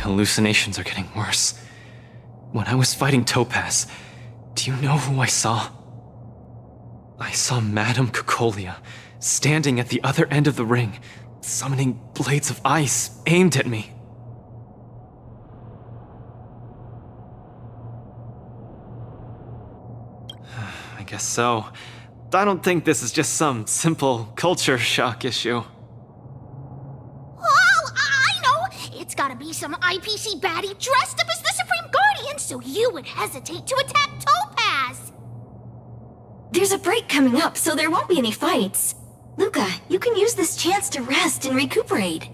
hallucinations are getting worse. When I was fighting Topaz, do you know who I saw? I saw Madame Cocolia standing at the other end of the ring, summoning blades of ice aimed at me. I guess so. I don't think this is just some simple culture shock issue. Oh, I know! It's gotta be some IPC baddie dressed up as the Supreme Guardian so you would hesitate to attack Topaz! There's a break coming up, so there won't be any fights. Luca, you can use this chance to rest and recuperate.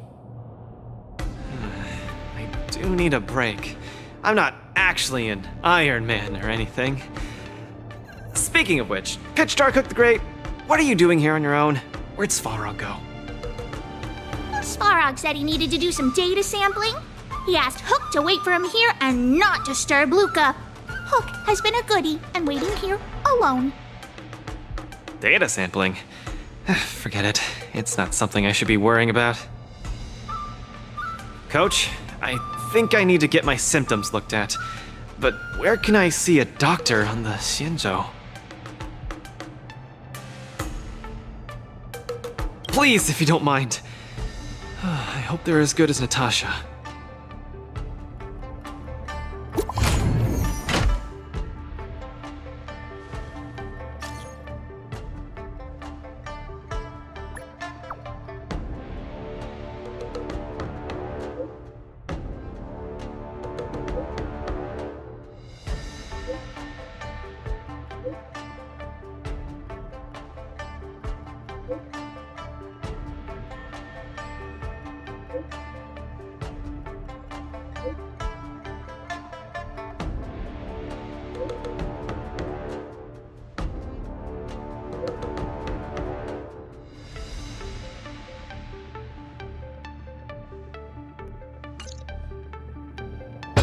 I do need a break. I'm not actually an Iron Man or anything. Speaking of which, Pitch Darkhook the Great, what are you doing here on your own? Where'd Svarog go? Svarog said he needed to do some data sampling. He asked Hook to wait for him here and not disturb Luca. Hook has been a goodie and waiting here alone. Data sampling? Forget it. It's not something I should be worrying about. Coach, I think I need to get my symptoms looked at. But where can I see a doctor on the Xianzhou? Please, if you don't mind. I hope they're as good as Natasha.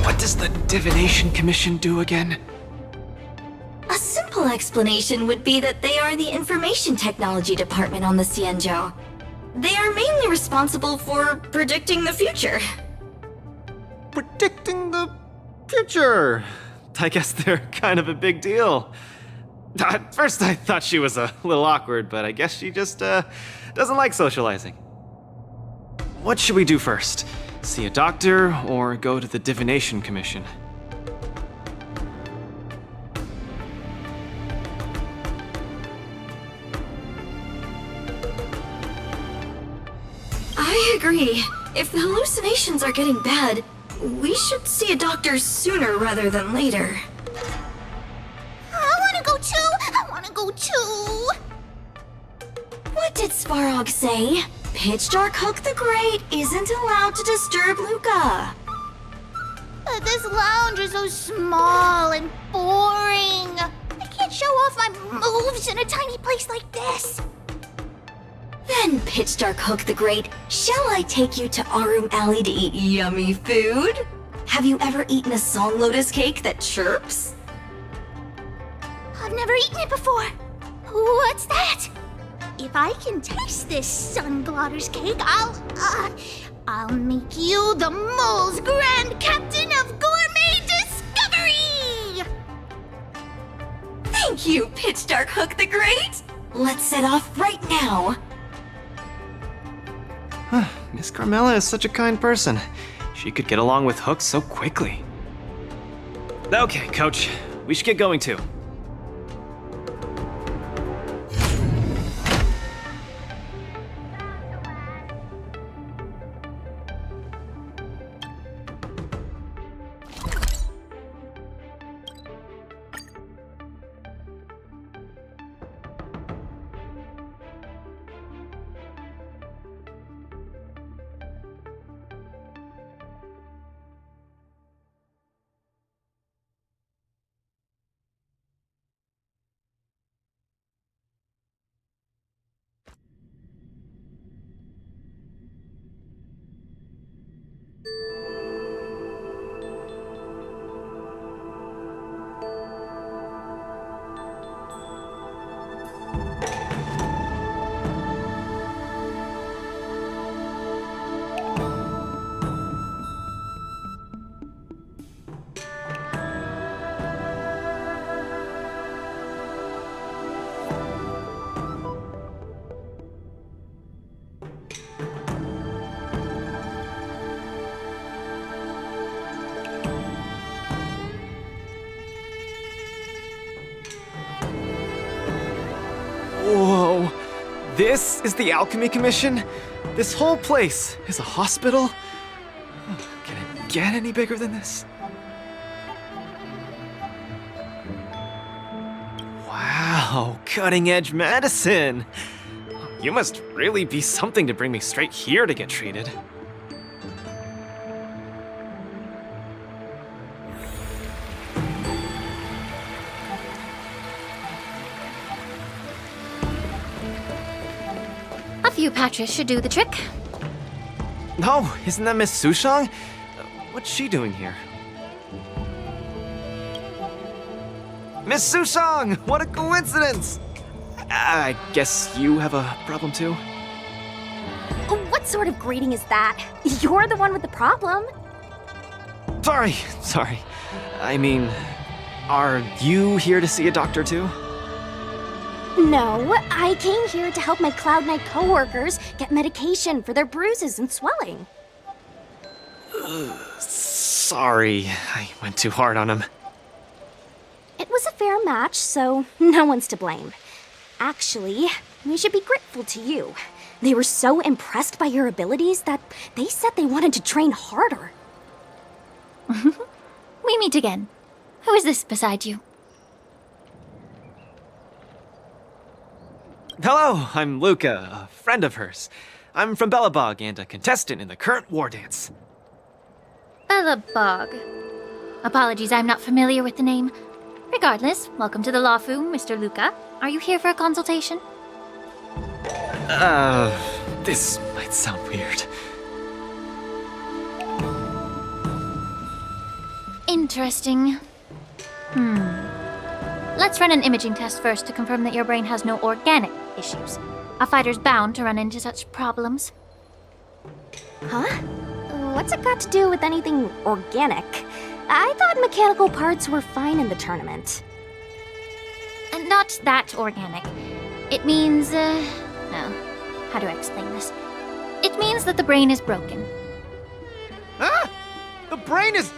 What does the Divination Commission do again? A simple explanation would be that they are the Information Technology Department on the Xianzhou. They are mainly responsible for predicting the future. Predicting the future. I guess they're kind of a big deal. At first I thought she was a little awkward, but I guess she just doesn't like socializing. What should we do first? See a doctor or go to the Divination Commission? I agree. If the hallucinations are getting bad, we should see a doctor sooner rather than later. I wanna go too! I wanna go too! What did Svarog say? Pitch Darkhook the Great isn't allowed to disturb Luca. But this lounge is so small and boring. I can't show off my moves in a tiny place like this. Then, Pitch Darkhook the Great, shall I take you to Arum Alley to eat yummy food? Have you ever eaten a song lotus cake that chirps? I've never eaten it before. What's that? If I can taste this sun glotter's cake, I'll make you the mole's grand captain of gourmet discovery! Thank you, Pitch Darkhook the Great! Let's set off right now. Miss Carmela is such a kind person. She could get along with Hook so quickly. Okay, Coach. We should get going too. This is the Alchemy Commission? This whole place is a hospital? Can it get any bigger than this? Wow, cutting-edge medicine! You must really be something to bring me straight here to get treated. A few patches should do the trick. No, isn't that Miss Sushang? What's she doing here? Miss Sushang! What a coincidence! I guess you have a problem too? What sort of greeting is that? You're the one with the problem. Sorry. I mean, are you here to see a doctor too? No, I came here to help my Cloud Knight coworkers get medication for their bruises and swelling. Sorry, I went too hard on him. It was a fair match, so no one's to blame. Actually, we should be grateful to you. They were so impressed by your abilities that they said they wanted to train harder. We meet again. Who is this beside you? Hello, I'm Luca, a friend of hers. I'm from Bellabog and a contestant in the current Wardance. Bellabog. Apologies, I'm not familiar with the name. Regardless, welcome to the Lawfu, Mr. Luca. Are you here for a consultation? This might sound weird. Interesting. Let's run an imaging test first to confirm that your brain has no organic issues. A fighter's bound to run into such problems. Huh? What's it got to do with anything organic? I thought mechanical parts were fine in the tournament. And not that organic. It means, no. How do I explain this? It means that the brain is broken. Ah! The brain is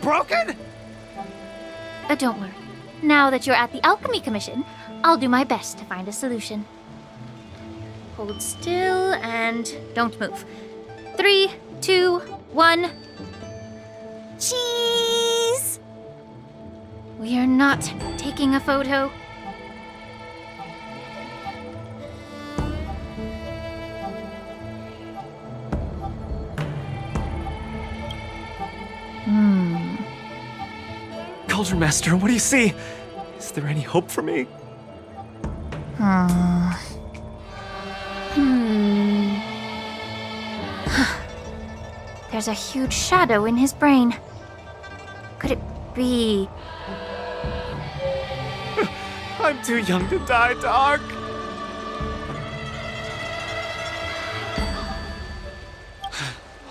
broken? But don't worry. Now that you're at the Alchemy Commission, I'll do my best to find a solution. Hold still and don't move. 3, 2, 1. Cheese! We are not taking a photo. Cauldron Master, what do you see? Is there any hope for me? There's a huge shadow in his brain. Could it be... I'm too young to die, Doc.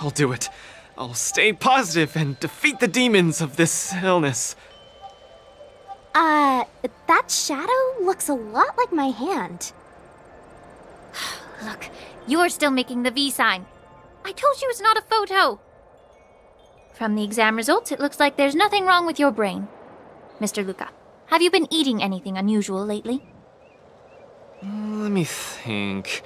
I'll do it. I'll stay positive and defeat the demons of this illness. That shadow looks a lot like my hand. Look, you're still making the V sign. I told you it's not a photo. From the exam results, it looks like there's nothing wrong with your brain. Mr. Luca, have you been eating anything unusual lately? Let me think.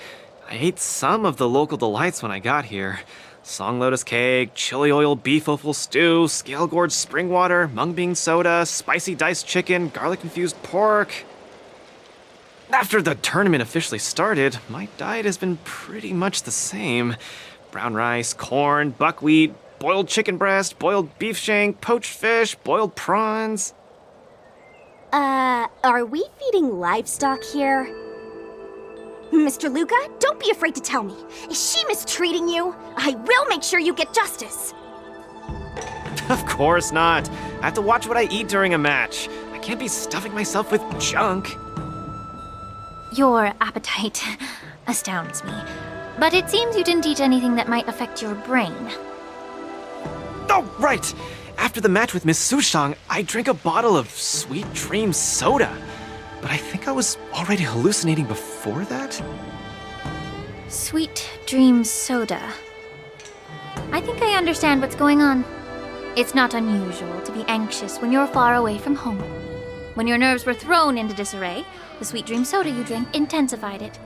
I ate some of the local delights when I got here. Song lotus cake, chili oil beef offal stew, scale gorge spring water, mung bean soda, spicy diced chicken, garlic infused pork. After the tournament officially started, my diet has been pretty much the same. Brown rice, corn, buckwheat, boiled chicken breast, boiled beef shank, poached fish, boiled prawns. Are we feeding livestock here? Mr. Luca, don't be afraid to tell me. Is she mistreating you? I will make sure you get justice. Of course not. I have to watch what I eat during a match. I can't be stuffing myself with junk. Your appetite astounds me. But it seems you didn't eat anything that might affect your brain. Oh, right! After the match with Miss Sushang, I drank a bottle of Sweet Dream soda. But I think I was already hallucinating before that? Sweet Dream Soda. I think I understand what's going on. It's not unusual to be anxious when you're far away from home. When your nerves were thrown into disarray, the Sweet Dream Soda you drank intensified it.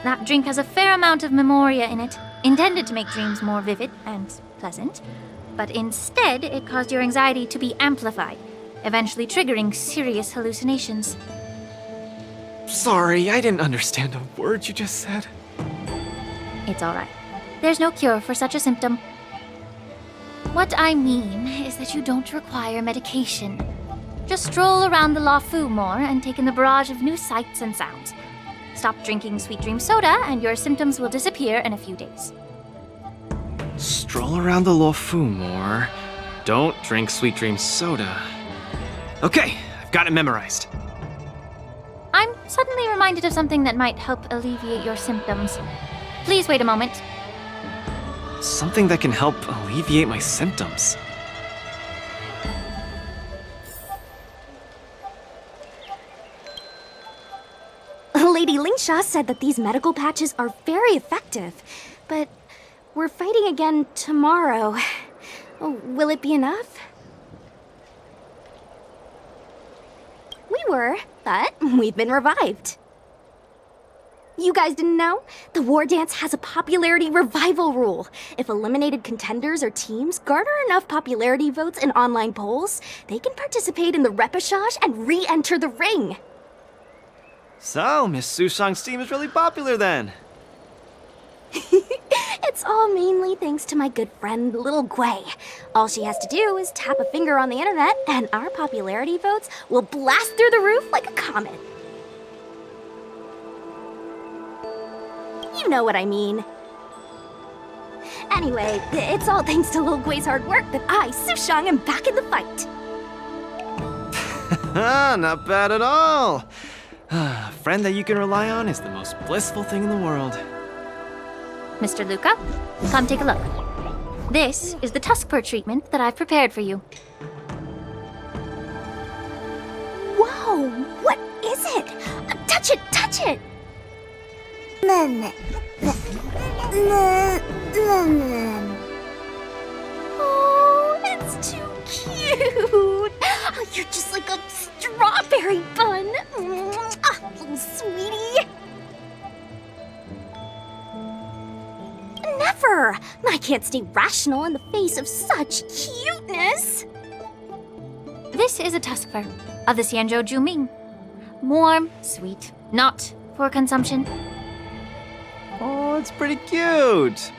That drink has a fair amount of memoria in it, intended to make dreams more vivid and pleasant. But instead, it caused your anxiety to be amplified, eventually triggering serious hallucinations. Sorry, I didn't understand a word you just said. It's alright. There's no cure for such a symptom. What I mean is that you don't require medication. Just stroll around the Lafu more and take in the barrage of new sights and sounds. Stop drinking Sweet Dream soda and your symptoms will disappear in a few days. Stroll around the Lafu more. Don't drink Sweet Dream soda. Okay, I've got it memorized. I'm suddenly reminded of something that might help alleviate your symptoms. Please wait a moment. Something that can help alleviate my symptoms. Lady Lingsha said that these medical patches are very effective, but we're fighting again tomorrow. Oh, will it be enough? We were, but we've been revived. You guys didn't know? The Wardance has a popularity revival rule. If eliminated contenders or teams garner enough popularity votes in online polls, they can participate in the repechage and re-enter the ring. So, Miss Sushang's team is really popular then. It's all mainly thanks to my good friend, Little Gwei. All she has to do is tap a finger on the internet, and our popularity votes will blast through the roof like a comet. You know what I mean. Anyway, it's all thanks to Little Gwei's hard work that I, Sushang, am back in the fight. Not bad at all. A friend that you can rely on is the most blissful thing in the world. Mr. Luca, come take a look. This is the Tuskper treatment that I've prepared for you. Whoa, what is it? Touch it, touch it! Oh, it's too cute! Oh, you're just like a strawberry bun! Ah, little sweetie! Never! I can't stay rational in the face of such cuteness! This is a Tuskper of the Xianzhou Juming. Warm, sweet, not for consumption. Oh, it's pretty cute.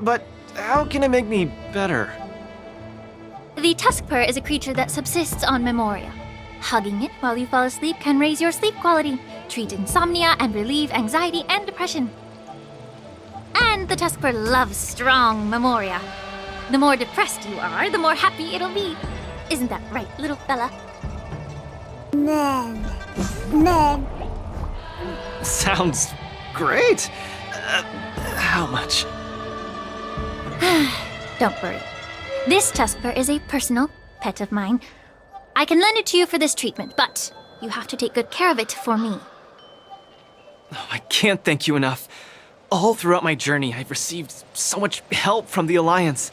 But how can it make me better? The Tuskper is a creature that subsists on memoria. Hugging it while you fall asleep can raise your sleep quality, treat insomnia, and relieve anxiety and depression. And the Tuskper loves strong memoria. The more depressed you are, the more happy it'll be. Isn't that right, little fella? Sounds great. How much? Don't worry. This Tuskper is a personal pet of mine. I can lend it to you for this treatment, but you have to take good care of it for me. Oh, I can't thank you enough. All throughout my journey, I've received so much help from the Alliance.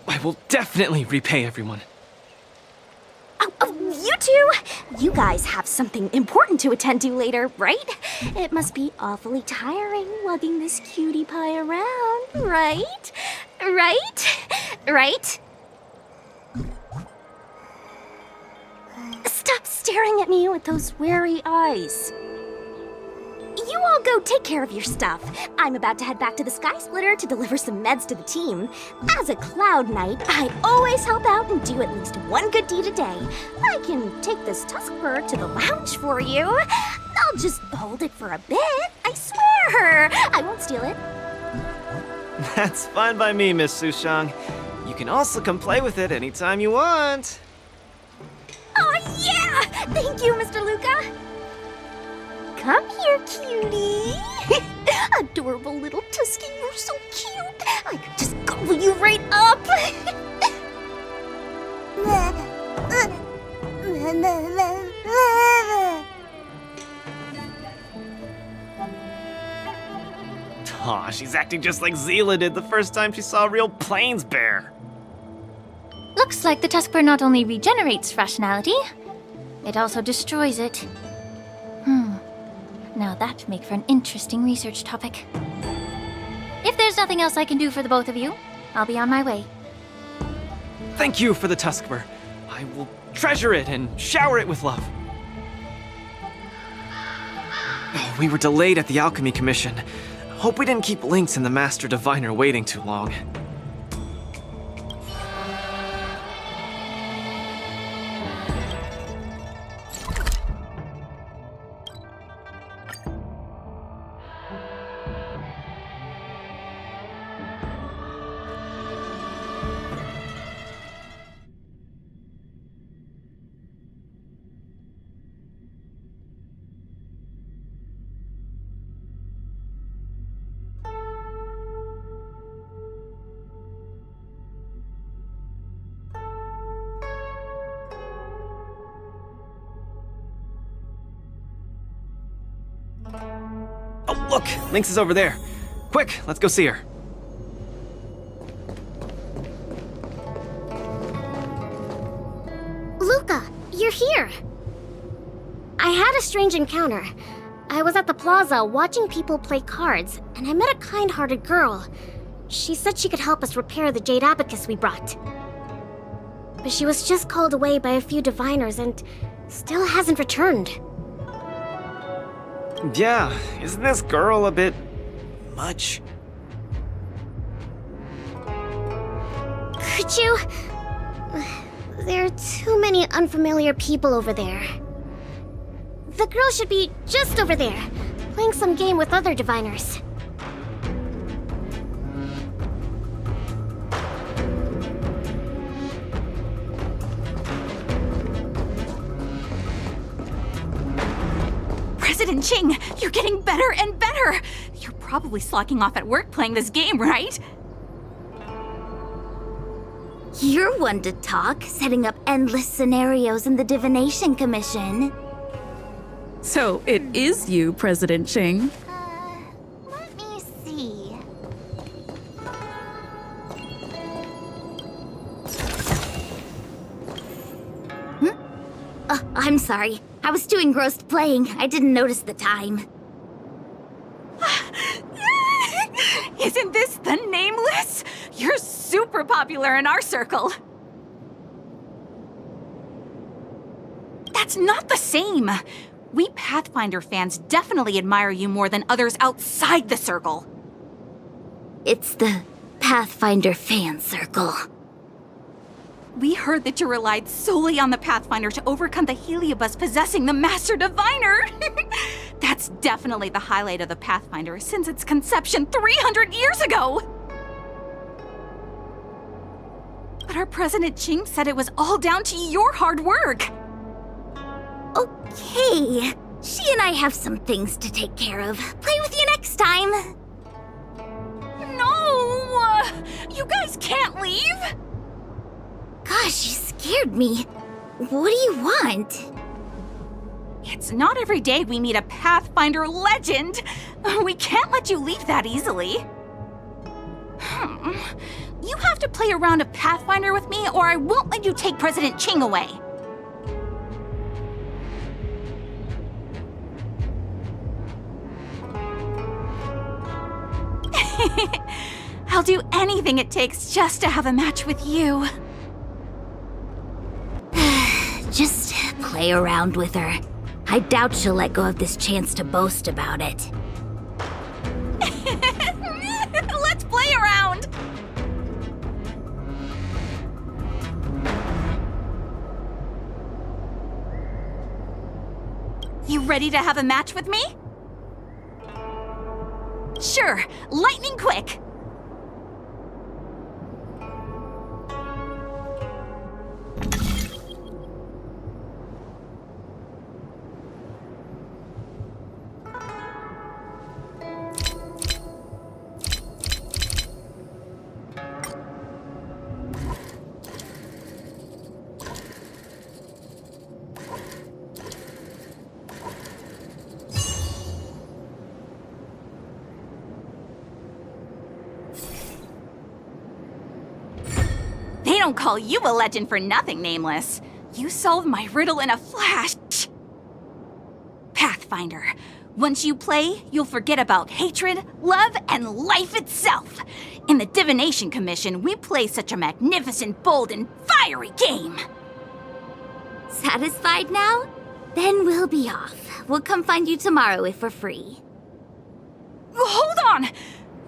I will definitely repay everyone. Oh, you two! You guys have something important to attend to later, right? It must be awfully tiring lugging this cutie pie around, right? Right? Stop staring at me with those wary eyes. You all go take care of your stuff. I'm about to head back to the Sky Splitter to deliver some meds to the team. As a Cloud Knight, I always help out and do at least one good deed a day. I can take this Tuskper to the lounge for you. I'll just hold it for a bit, I swear. I won't steal it. That's fine by me, Miss Sushang. You can also come play with it anytime you want. Oh yeah! Thank you, Mr. Luca. Come here, cutie. Adorable little Tusky, you're so cute. I could just gobble you right up. Aw, she's acting just like Zila did the first time she saw a real plains bear. Looks like the Tuskper not only regenerates rationality, it also destroys it. Now that'd make for an interesting research topic. If there's nothing else I can do for the both of you, I'll be on my way. Thank you for the Tuskver. I will treasure it and shower it with love. Oh, we were delayed at the Alchemy Commission. Hope we didn't keep Lynx and the Master Diviner waiting too long. Oh, look! Lynx is over there. Quick, let's go see her. Luca, you're here! I had a strange encounter. I was at the plaza watching people play cards, and I met a kind-hearted girl. She said she could help us repair the jade abacus we brought. But she was just called away by a few diviners and still hasn't returned. Yeah, isn't this girl a bit much? Could you... There are too many unfamiliar people over there. The girl should be just over there, playing some game with other diviners. President Ching, you're getting better and better! You're probably slacking off at work playing this game, right? You're one to talk, setting up endless scenarios in the Divination Commission. So it is you, President Ching. Let me see. I'm sorry. I was too engrossed playing. I didn't notice the time. Isn't this the Nameless? You're super popular in our circle. That's not the same. We Pathfinder fans definitely admire you more than others outside the circle. It's the Pathfinder fan circle. We heard that you relied solely on the Pathfinder to overcome the Heliobus possessing the Master Diviner. That's definitely the highlight of the Pathfinder since its conception 300 years ago. But our President Ching said it was all down to your hard work. Okay. She and I have some things to take care of. Play with you next time. No! You guys can't leave! Gosh, you scared me. What do you want? It's not every day we meet a Pathfinder legend. We can't let you leave that easily. You have to play a round of Pathfinder with me, or I won't let you take President Ching away. I'll do anything it takes just to have a match with you. Just play around with her. I doubt she'll let go of this chance to boast about it. Let's play around! You ready to have a match with me? Sure, lightning quick! They don't call you a legend for nothing, Nameless. You solved my riddle in a flash. Pathfinder, Once you play, you'll forget about hatred, love, and life itself. In the Divination Commission, we play such a magnificent, bold, and fiery game. Satisfied now? Then we'll be off. We'll come find you tomorrow if we're free. Hold on!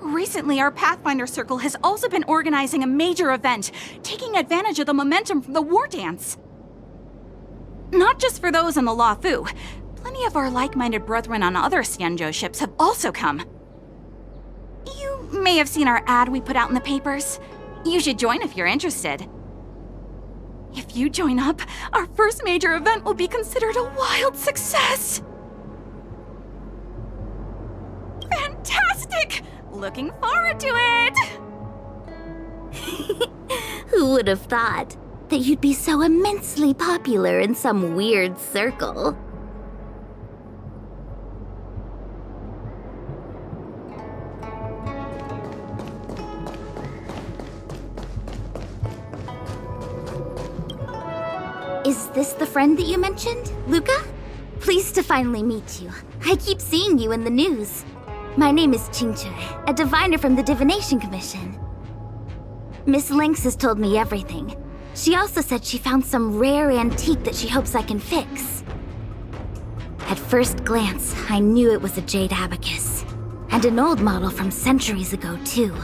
Recently, our Pathfinder Circle has also been organizing a major event, taking advantage of the momentum from the Wardance. Not just for those in the Law Fu. Plenty of our like-minded brethren on other Xianzhou ships have also come. You may have seen our ad we put out in the papers. You should join if you're interested. If you join up, our first major event will be considered a wild success! Fantastic! Looking forward to it! Who would have thought that you'd be so immensely popular in some weird circle? Is this the friend that you mentioned, Luca? Pleased to finally meet you. I keep seeing you in the news. My name is Qingchui, a diviner from the Divination Commission. Miss Lynx has told me everything. She also said she found some rare antique that she hopes I can fix. At first glance, I knew it was a jade abacus, and an old model from centuries ago, too.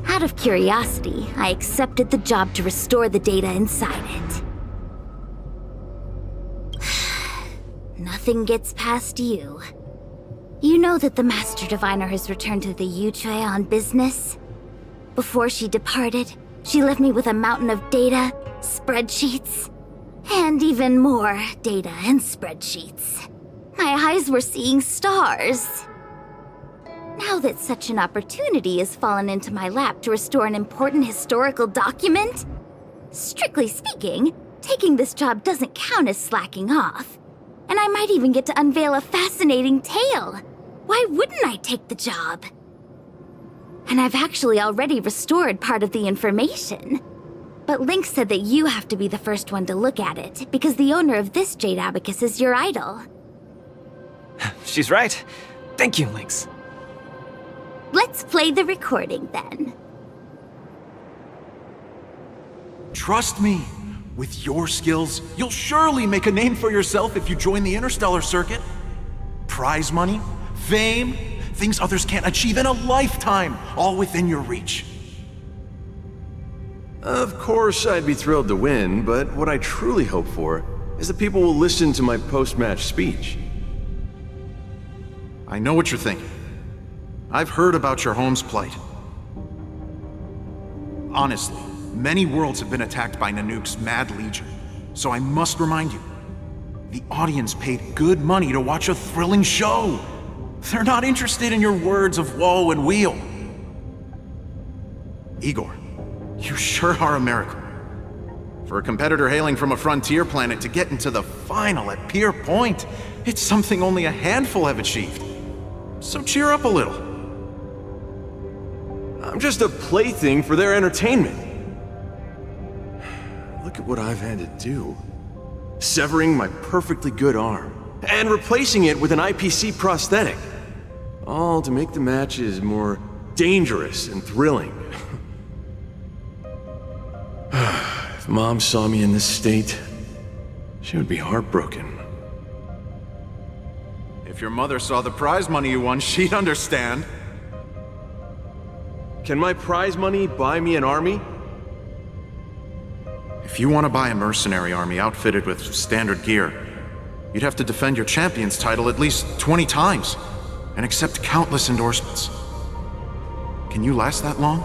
Out of curiosity, I accepted the job to restore the data inside it. Nothing gets past you. You know that the Master Diviner has returned to the Yuchui on business? Before she departed, she left me with a mountain of data, spreadsheets, and even more data and spreadsheets. My eyes were seeing stars. Now that such an opportunity has fallen into my lap to restore an important historical document, strictly speaking, taking this job doesn't count as slacking off. And I might even get to unveil a fascinating tale. Why wouldn't I take the job? And I've actually already restored part of the information. But Link said that you have to be the first one to look at it, because the owner of this jade abacus is your idol. She's right. Thank you, Lynx. Let's play the recording then. Trust me. With your skills, you'll surely make a name for yourself if you join the Interstellar Circuit. Prize money, fame, things others can't achieve in a lifetime, all within your reach. Of course, I'd be thrilled to win, but what I truly hope for is that people will listen to my post-match speech. I know what you're thinking. I've heard about your home's plight. Honestly, many worlds have been attacked by Nanook's Mad Legion, so I must remind you, the audience paid good money to watch a thrilling show. They're not interested in your words of woe and weal. Igor, you sure are a miracle. For a competitor hailing from a frontier planet to get into the final at Pier Point, it's something only a handful have achieved. So cheer up a little. I'm just a plaything for their entertainment. Look at what I've had to do. Severing my perfectly good arm, and replacing it with an IPC prosthetic. All to make the matches more dangerous and thrilling. If Mom saw me in this state, she would be heartbroken. If your mother saw the prize money you won, she'd understand. Can my prize money buy me an army? If you want to buy a mercenary army outfitted with standard gear, you'd have to defend your champion's title at least 20 times, and accept countless endorsements. Can you last that long?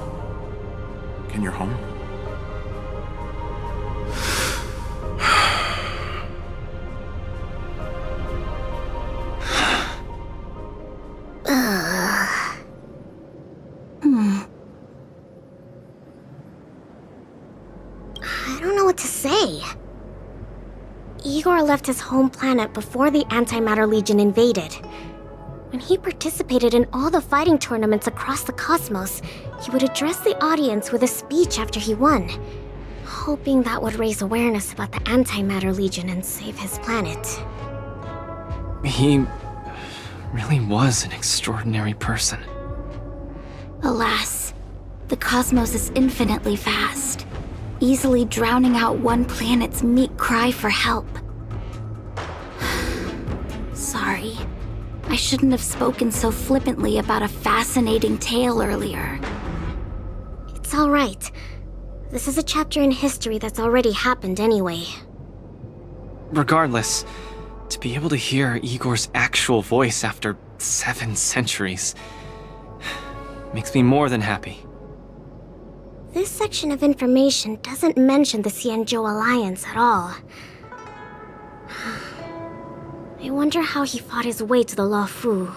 Can your home? I don't know what to say. Igor left his home planet before the Antimatter Legion invaded. When he participated in all the fighting tournaments across the cosmos, he would address the audience with a speech after he won, hoping that would raise awareness about the Antimatter Legion and save his planet. He really was an extraordinary person. Alas, the cosmos is infinitely vast, easily drowning out one planet's meek cry for help. Sorry. I shouldn't have spoken so flippantly about a fascinating tale earlier. It's all right. This is a chapter in history that's already happened anyway. Regardless, to be able to hear Igor's actual voice after 7 centuries makes me more than happy. This section of information doesn't mention the Xianzhou Alliance at all. I wonder how he fought his way to the Luofu.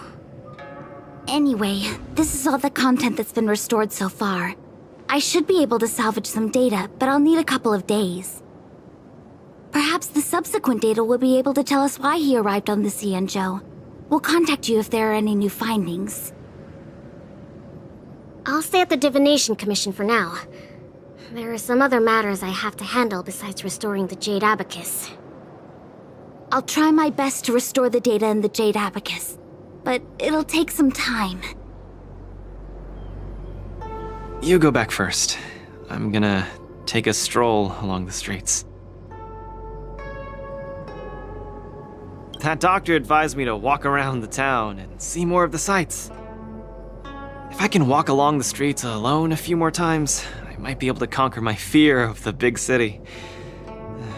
Anyway, this is all the content that's been restored so far. I should be able to salvage some data, but I'll need a couple of days. Perhaps the subsequent data will be able to tell us why he arrived on the Xianzhou. We'll contact you if there are any new findings. I'll stay at the Divination Commission for now. There are some other matters I have to handle besides restoring the Jade Abacus. I'll try my best to restore the data in the Jade Abacus, but it'll take some time. You go back first. I'm gonna take a stroll along the streets. That doctor advised me to walk around the town and see more of the sights. If I can walk along the streets alone a few more times, I might be able to conquer my fear of the big city.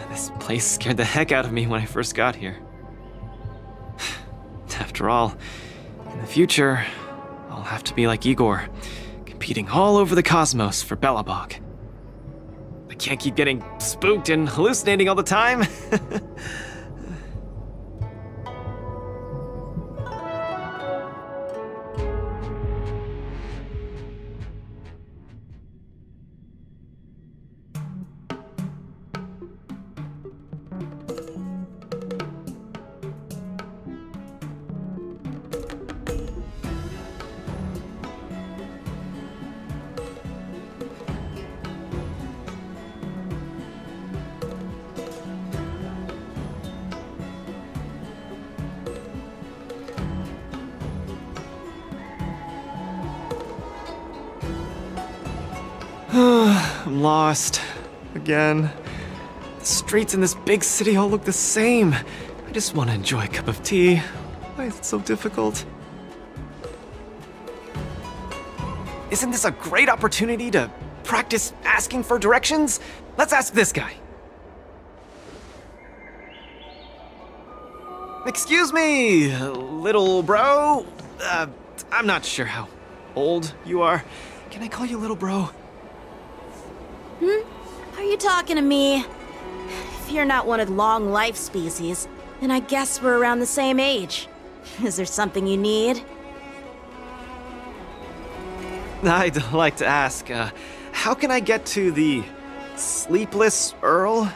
This place scared the heck out of me when I first got here. After all, in the future, I'll have to be like Igor, competing all over the cosmos for Belobog. I can't keep getting spooked and hallucinating all the time. I'm lost. Again. The streets in this big city all look the same. I just want to enjoy a cup of tea. Why is it so difficult? Isn't this a great opportunity to practice asking for directions? Let's ask this guy. Excuse me, little bro? I'm not sure how old you are. Can I call you little bro? Are you talking to me? If you're not one of the long life species, then I guess we're around the same age. Is there something you need? I'd like to ask, how can I get to the Sleepless Earl?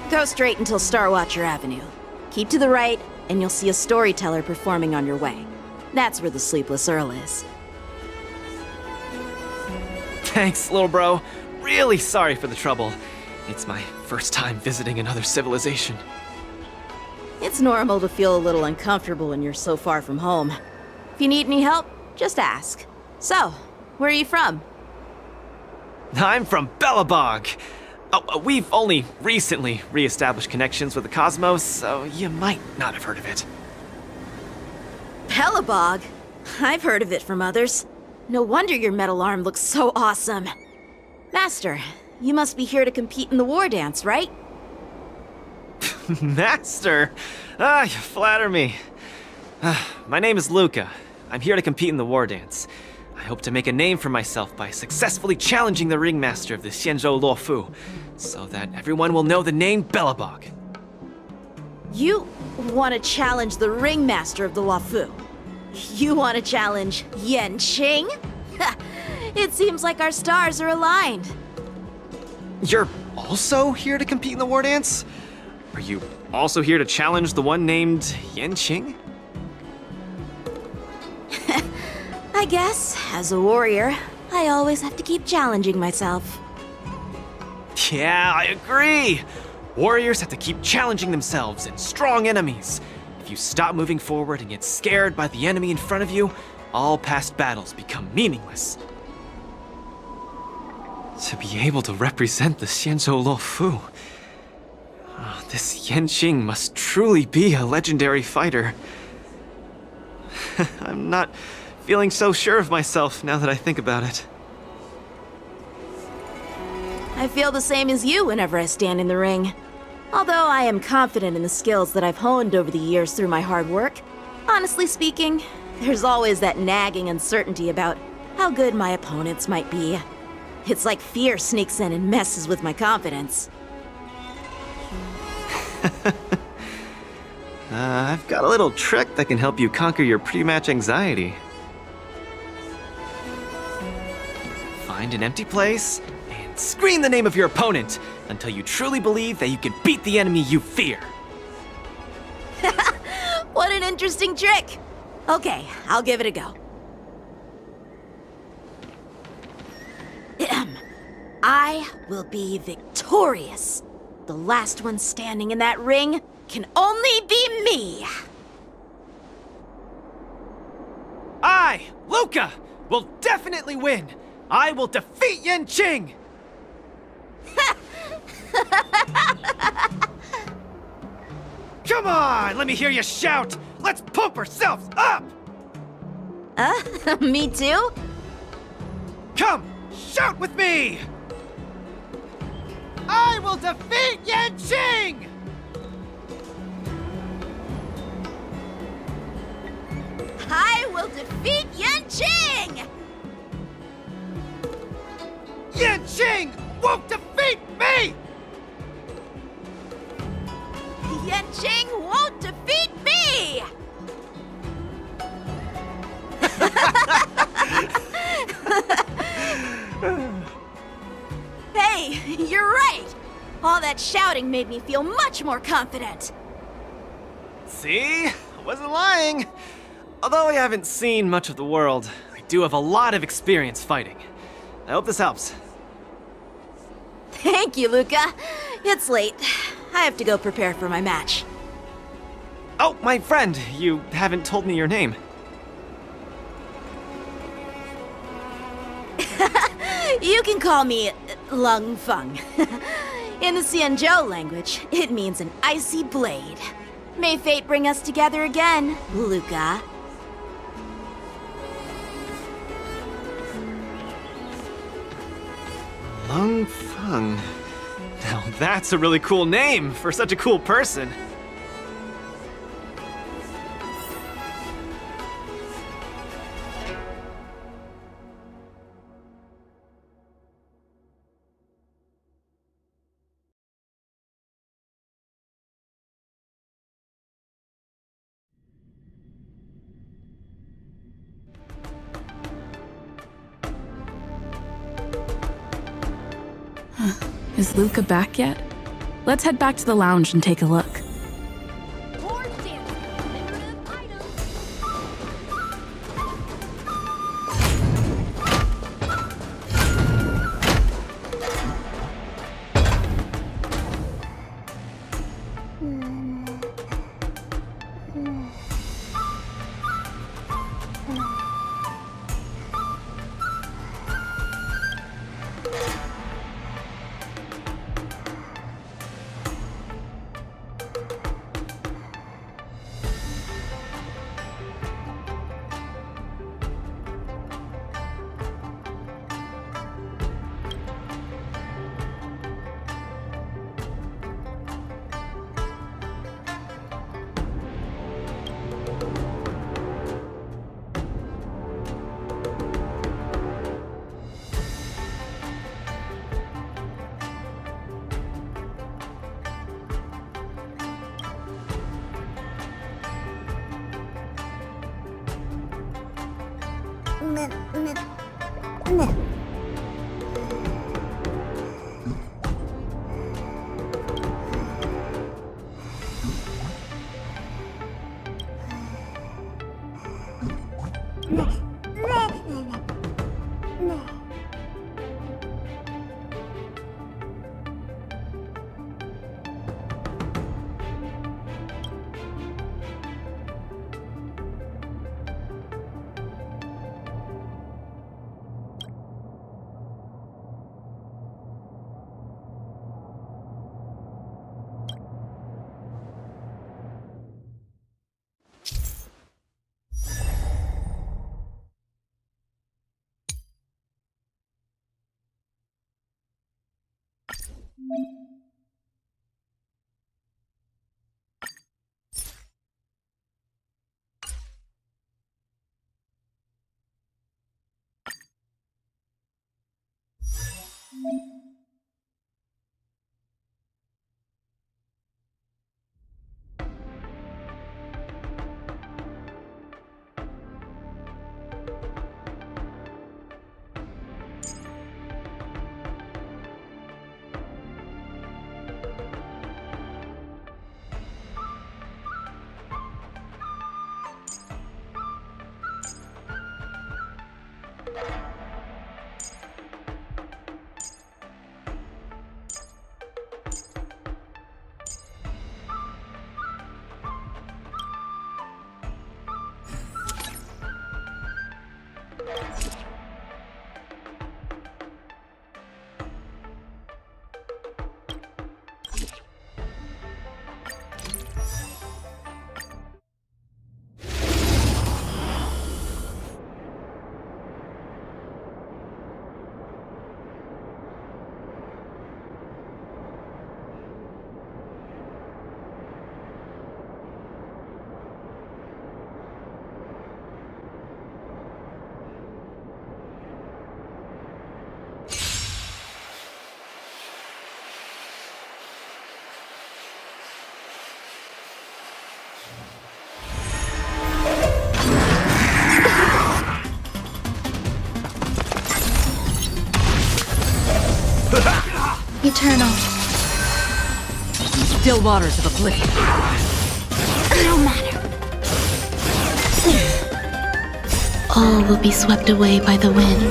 Go straight until Starwatcher Avenue. Keep to the right, and you'll see a storyteller performing on your way. That's where the Sleepless Earl is. Thanks, little bro. Really sorry for the trouble. It's my first time visiting another civilization. It's normal to feel a little uncomfortable when you're so far from home. If you need any help, just ask. So, where are you from? I'm from Belobog. Oh, we've only recently re-established connections with the cosmos, so you might not have heard of it. Belobog? I've heard of it from others. No wonder your metal arm looks so awesome. Master, you must be here to compete in the Wardance, right? Master? You flatter me. My name is Luca. I'm here to compete in the Wardance. I hope to make a name for myself by successfully challenging the ringmaster of the Xianzhou Luofu, so that everyone will know the name Belobog. You want to challenge the ringmaster of the Luofu? You want to challenge Yanqing? It seems like our stars are aligned. You're also here to compete in the Wardance? Are you also here to challenge the one named Yanqing? I guess, as a warrior, I always have to keep challenging myself. Yeah, I agree. Warriors have to keep challenging themselves and strong enemies. If if you stop moving forward and get scared by the enemy in front of you, all past battles become meaningless. To be able to represent the Xianzhou Luofu, this Yanqing must truly be a legendary fighter. I'm not feeling so sure of myself now that I think about it. I feel the same as you whenever I stand in the ring. Although I am confident in the skills that I've honed over the years through my hard work, honestly speaking, there's always that nagging uncertainty about how good my opponents might be. It's like fear sneaks in and messes with my confidence. I've got a little trick that can help you conquer your pre-match anxiety. Find an empty place and scream the name of your opponent until you truly believe that you can beat the enemy you fear. What an interesting trick! Okay, I'll give it a go. I will be victorious. The last one standing in that ring can only be me. I, Luca, will definitely win. I will defeat Yanqing. Come on, let me hear you shout. Let's pump ourselves up. Me too? Come, shout with me. I will defeat Yanqing. I will defeat Yanqing! Yanqing won't defeat me! Yanqing won't defeat me! Hey, you're right! All that shouting made me feel much more confident. See? I wasn't lying. Although I haven't seen much of the world, I do have a lot of experience fighting. I hope this helps. Thank you, Luca. It's late. I have to go prepare for my match. Oh, my friend, you haven't told me your name. You can call me Lung Feng. In the Xianzhou language, it means an icy blade. May fate bring us together again, Luca. Lung Feng. Now that's a really cool name for such a cool person. Is Luca back yet? Let's head back to the lounge and take a look. Eternal. Still waters of oblivion. No matter. All will be swept away by the wind.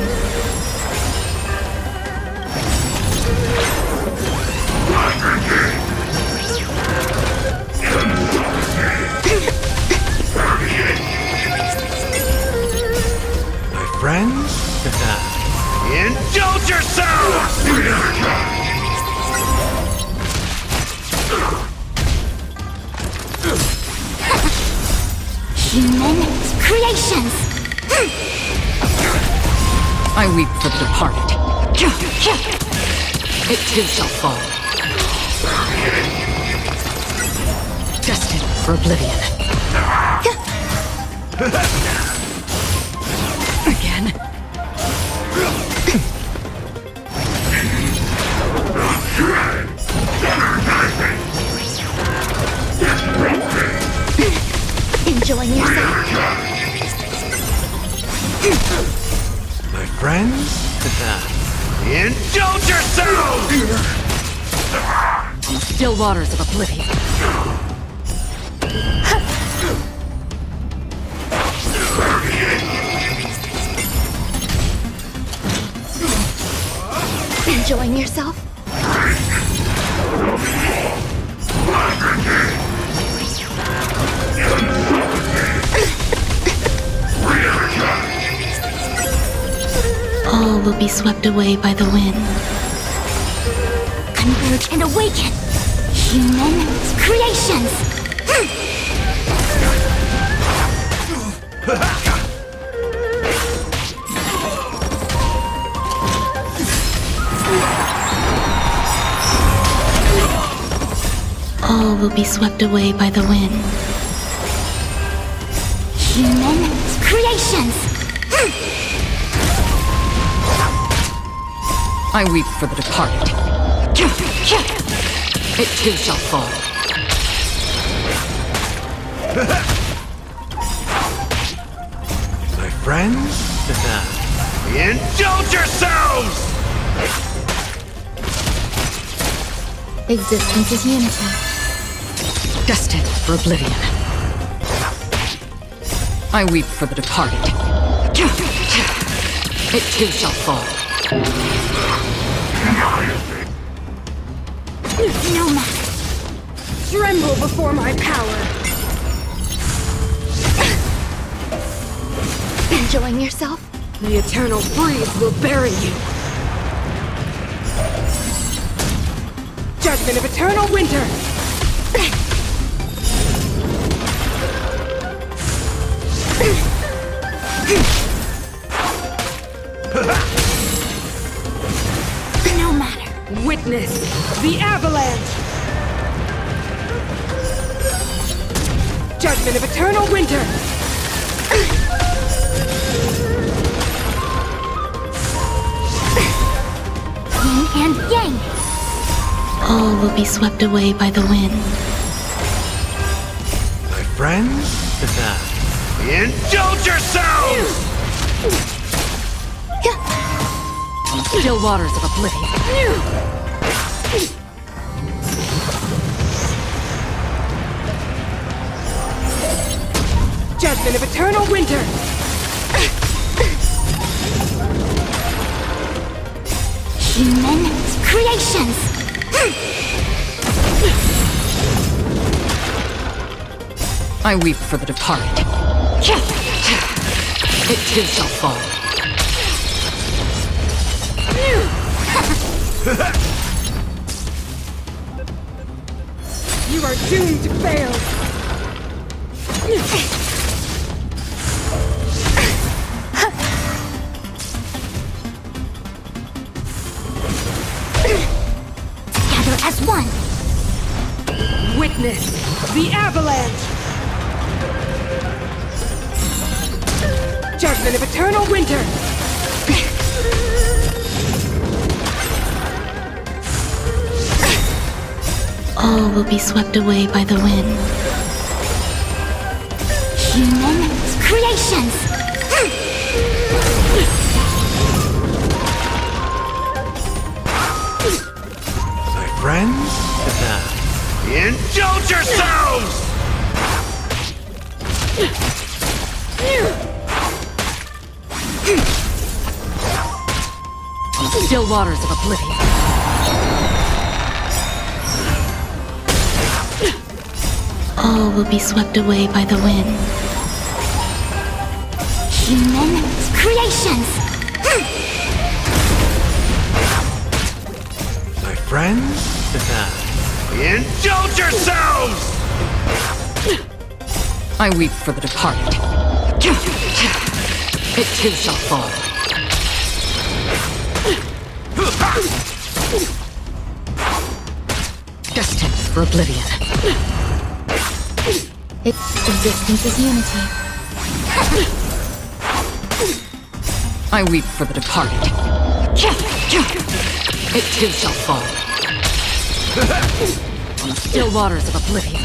My friends? Indulge yourselves! Human creations! I weep for the departed. It too shall fall. Destined for oblivion. Again? Enjoying yourself? My friends? Indulge yourselves! Still waters of oblivion. Enjoying yourself? All will be swept away by the wind. Converge and awaken! Human creations! All will be swept away by the wind. Human creations! I weep for the departed. It too shall fall. My friends? Indulge yourselves! Existence is unity. Destined for oblivion. I weep for the departed. It too shall fall. No matter. Tremble before my power. Enjoying yourself? The eternal breeze will bury you. Judgment of eternal winter. No matter. Witness the avalanche! Judgment of eternal winter! Yin and yang! All will be swept away by the wind. My friends, indulge yourselves! Still waters of oblivion. Judgment of eternal winter! Human creations! I weep for the departed. It too shall fall. You are doomed to fail! Together as one! Witness the avalanche! Judgment of eternal winter! All will be swept away by the wind. Human creations! My friends, indulge yourselves! Still waters of oblivion. All will be swept away by the wind. Human creations! My friends, indulge yourselves! I weep for the departed. It too shall fall. Destined for oblivion. Its existence is unity. I weep for the departed. It too shall fall. On the still waters of oblivion.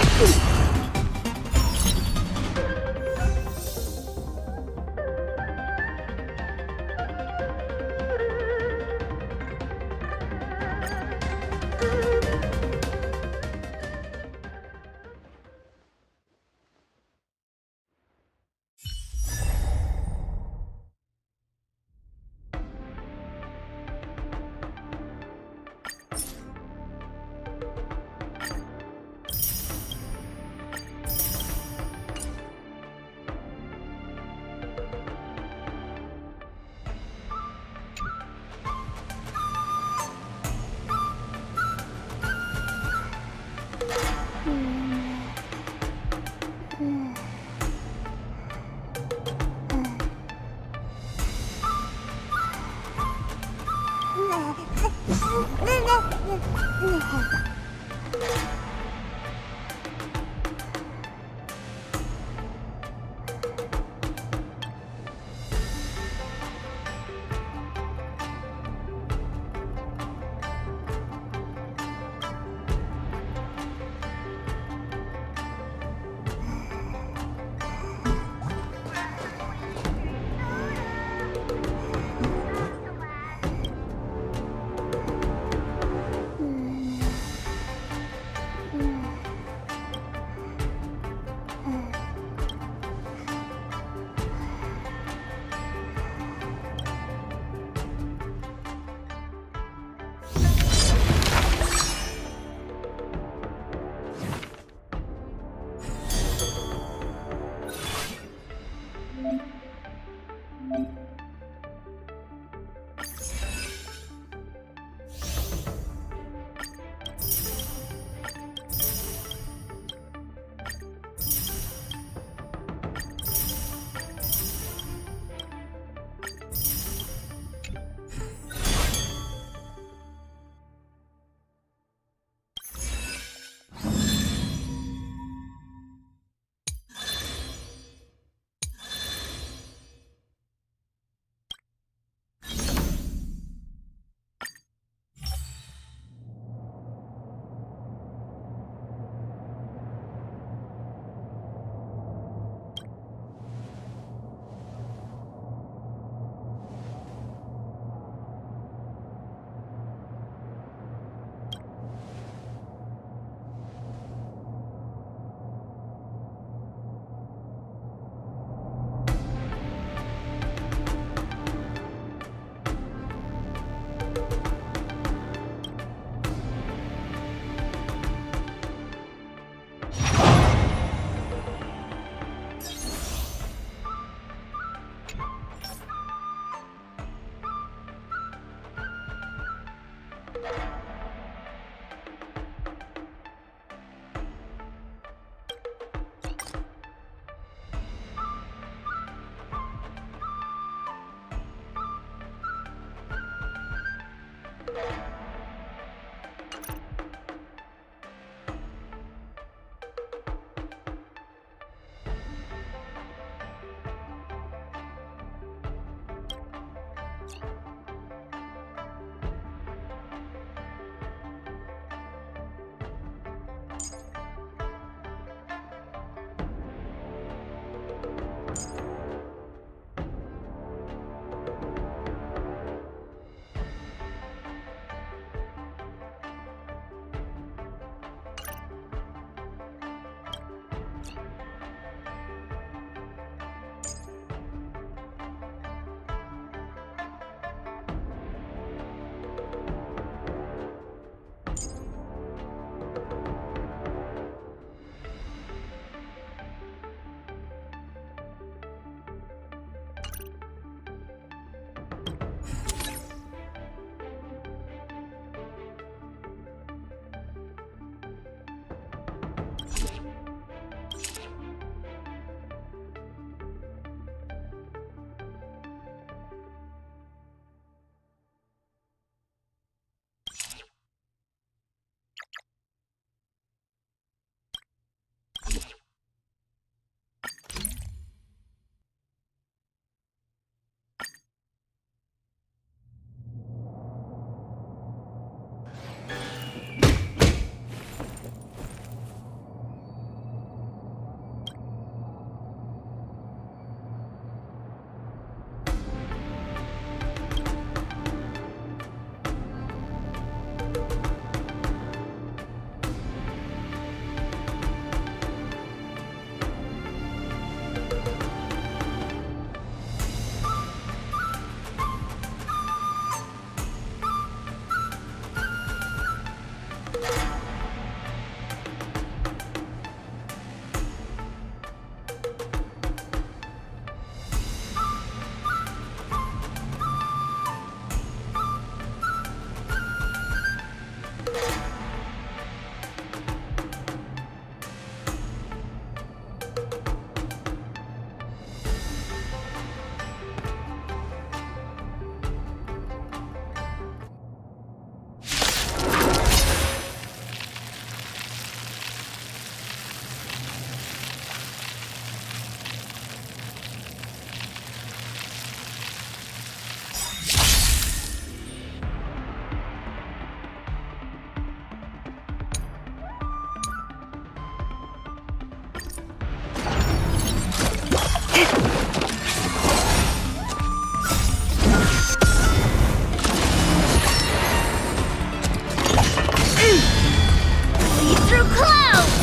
Lead through clouds!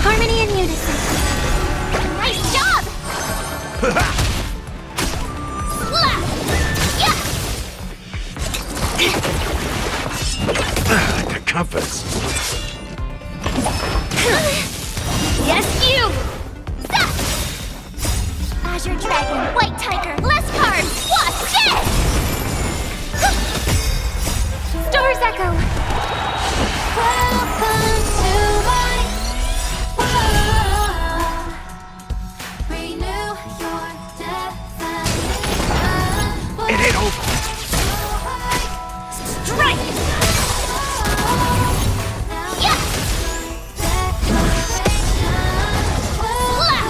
Harmony and unison. Nice job! Slap! Yeah! Like a compass. Yes, you! Zap! Azure Dragon, White Tiger, less cards, Wasp, dead! Stars Echo! Welcome to my world. Renew your defense. It ain't over. Strike! Yeah! Slap!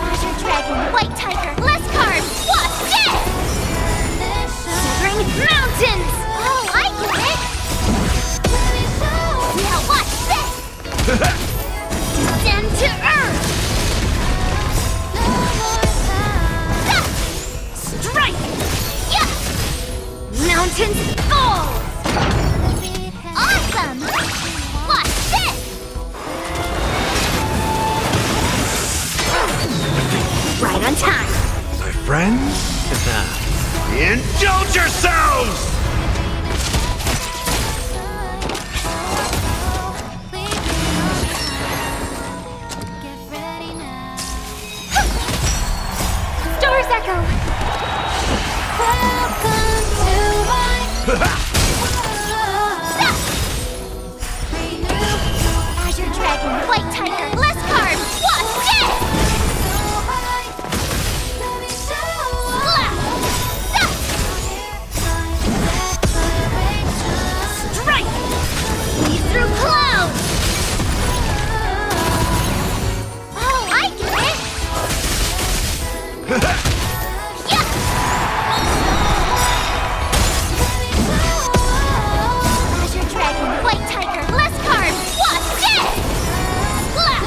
Azure Dragon, White Tiger, less cards, Wasp, dead! Shivering Mountains! Oh, I get it! Now watch this! Descend to Earth! Strike! Yeah! Mountains fall! Awesome! Watch this! Right on time! My friends? Indulge yourselves! Stars Echo! Welcome to my Azure Dragon, White Tiger, less cards, Wasp, dead! Slap! Zap! Strike! Lead through clouds! Oh, I get it! Yeah! Azure Dragon, White Tiger, less cards, Wasp, dead! Slap!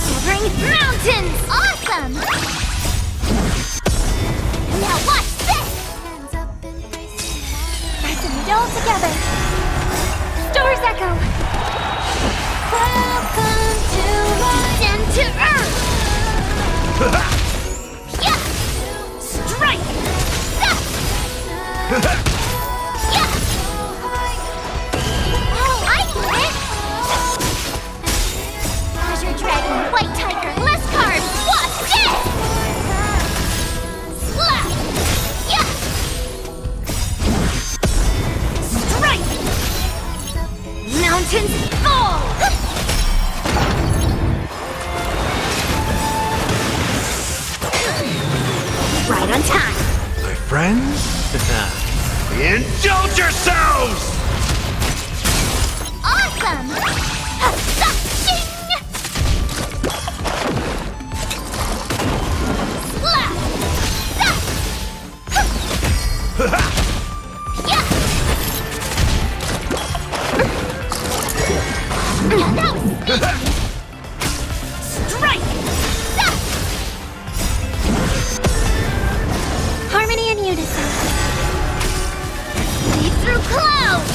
Shivering Mountains! Awesome! Now watch this! Nice and neat all together. Stars Echo! Welcome to my Descend to Earth! Yeah! Strike! Zap! Yeah! Oh, I get it! Azure Dragon, White Tiger, less cards, Wasp, dead! Slap! Yeah! Strike! Mountains fall! Right on time! My friends? Indulge yourselves! Awesome! Zing! Slap! Zap! Yeah! Now strike! Zap! Harmony and unison. Lead through clouds!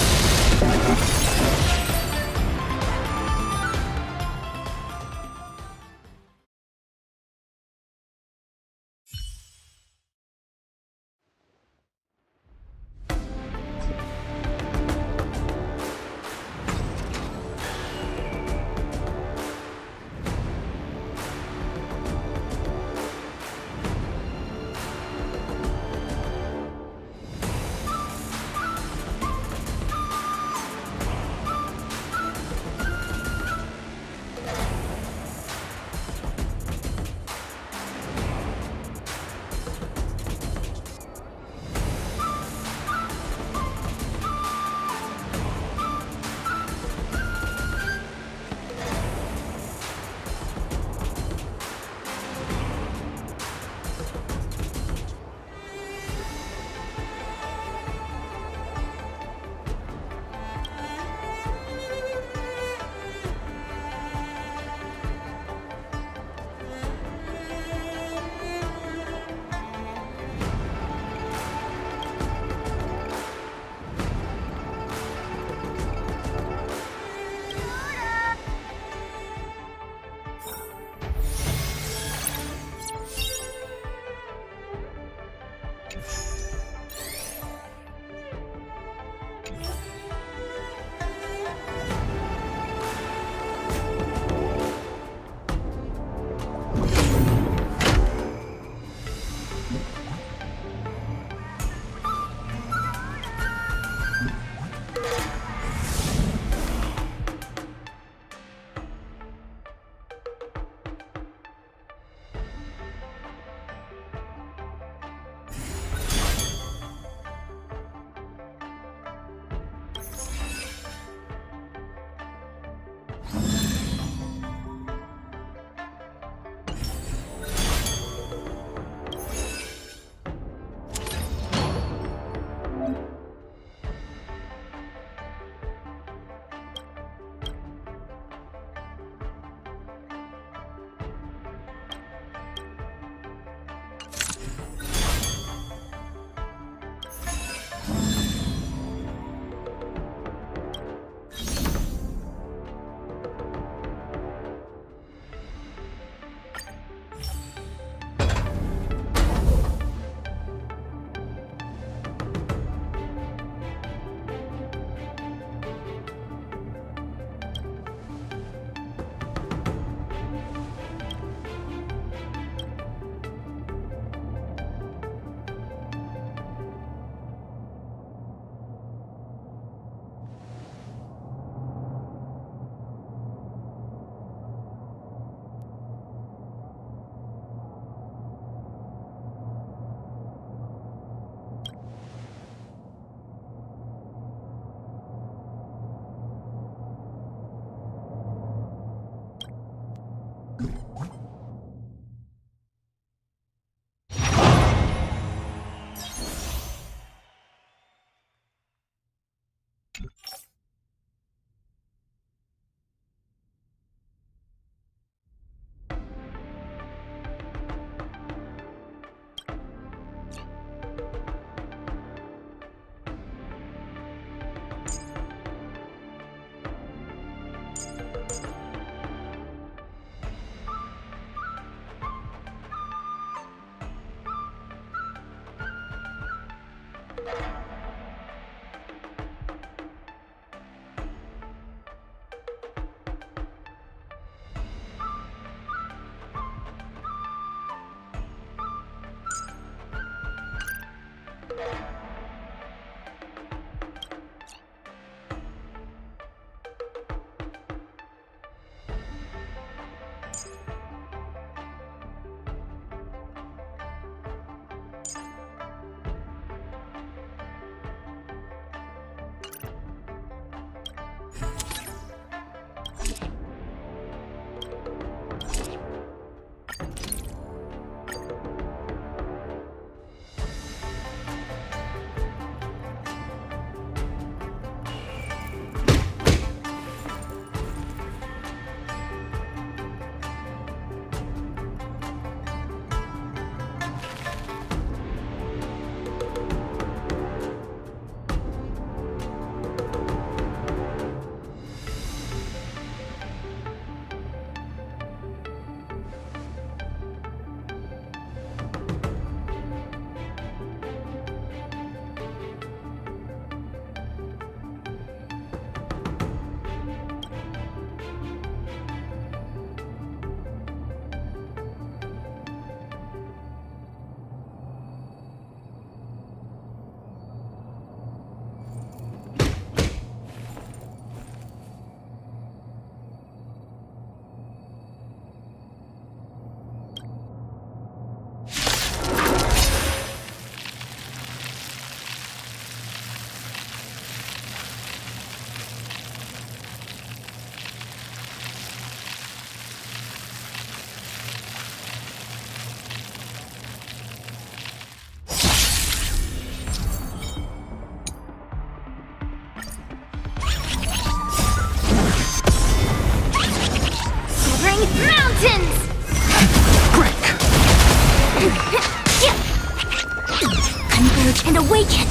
And awaken!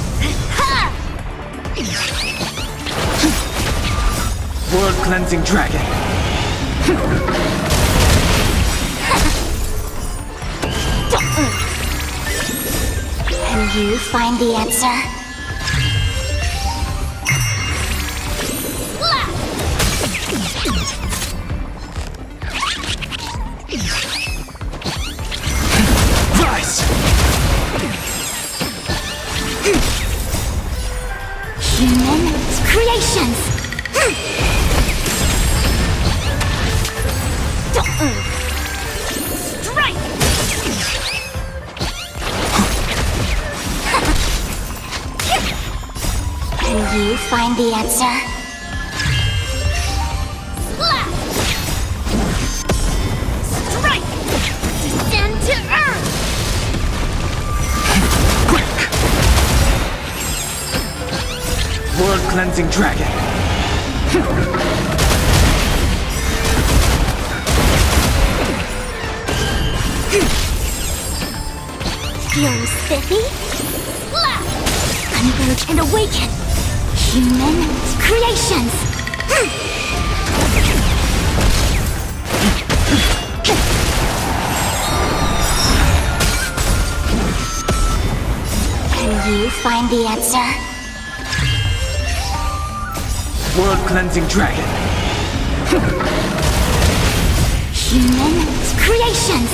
World cleansing dragon. Can you find the answer? Rise! Human creations! Strike! Can you find the answer? Slap! Strike! Descend to earth! World cleansing dragon. Feeling spiffy? Slap! Converge and awaken! Human creations! Can you find the answer? World cleansing dragon. Human creations!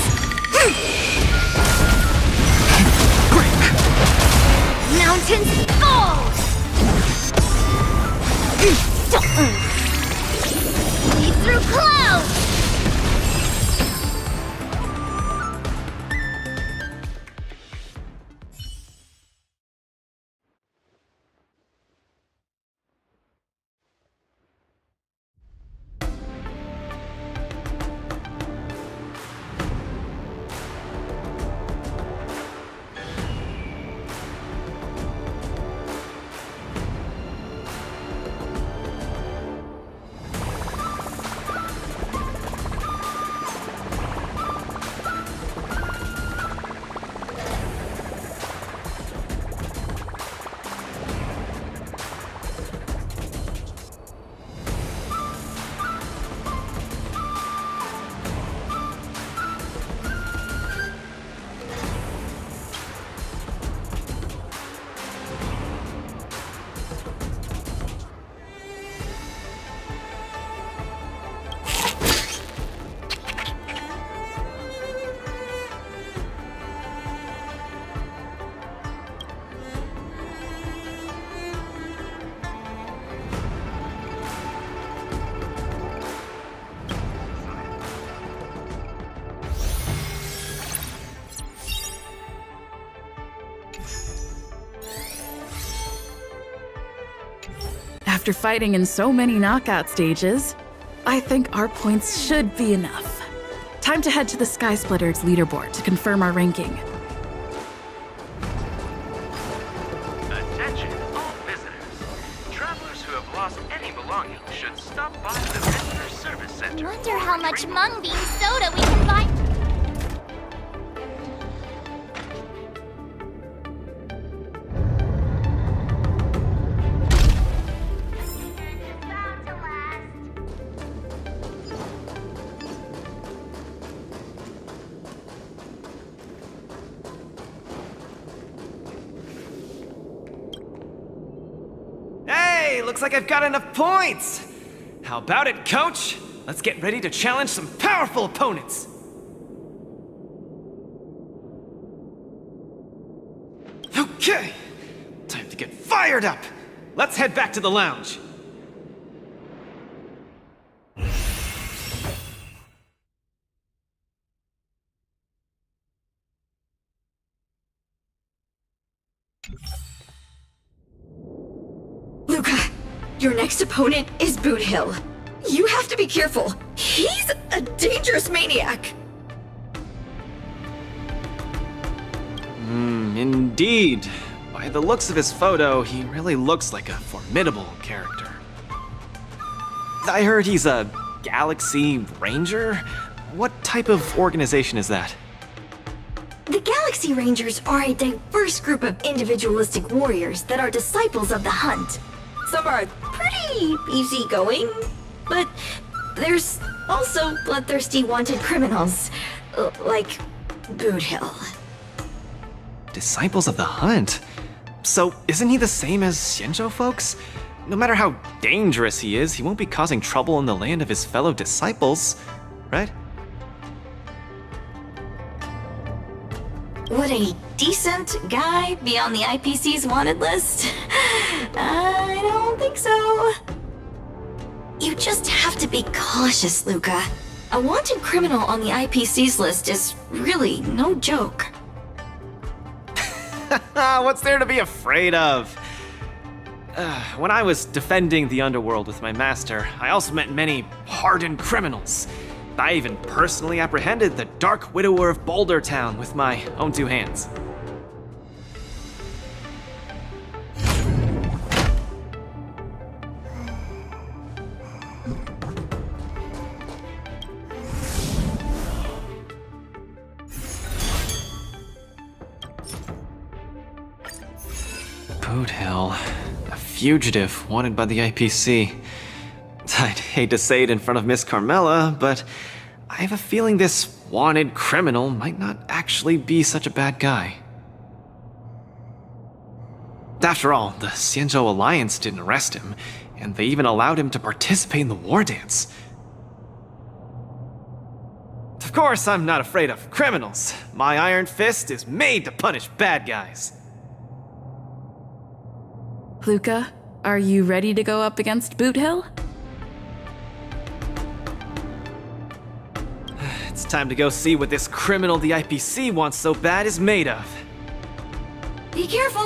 Mountains fall! Lead through clouds! After fighting in so many knockout stages, I think our points should be enough. Time to head to the Sky Splitters leaderboard to confirm our ranking. Attention, all visitors. Travelers who have lost any belongings should stop by the Visitor Service Center. Wonder how much mung bean soda we can buy. Hey, looks like I've got enough points! How about it, coach? Let's get ready to challenge some powerful opponents! Okay, time to get fired up! Let's head back to the lounge. Luca, your next opponent is Boot Hill. You have to be careful. He's a dangerous maniac. Indeed. By the looks of his photo, he really looks like a formidable character. I heard he's a Galaxy Ranger? What type of organization is that? The Galaxy Rangers are a diverse group of individualistic warriors that are disciples of the hunt. Some are pretty easygoing, but there's also bloodthirsty wanted criminals, like Boot Hill. Disciples of the Hunt? So isn't he the same as Xianzhou folks? No matter how dangerous he is, he won't be causing trouble in the land of his fellow disciples, right? Would a decent guy be on the IPC's wanted list? I don't think so. You just have to be cautious, Luca. A wanted criminal on the IPC's list is really no joke. What's there to be afraid of? When I was defending the underworld with my master, I also met many hardened criminals. I even personally apprehended the Dark Widower of Boulder Town with my own two hands. Boot Hill, a fugitive wanted by the IPC. I'd hate to say it in front of Miss Carmela, but I have a feeling this wanted criminal might not actually be such a bad guy. After all, the Xianzhou Alliance didn't arrest him, and they even allowed him to participate in the Wardance. Of course, I'm not afraid of criminals. My iron fist is made to punish bad guys. Luca, are you ready to go up against Boot Hill? It's time to go see what this criminal the IPC wants so bad is made of. Be careful!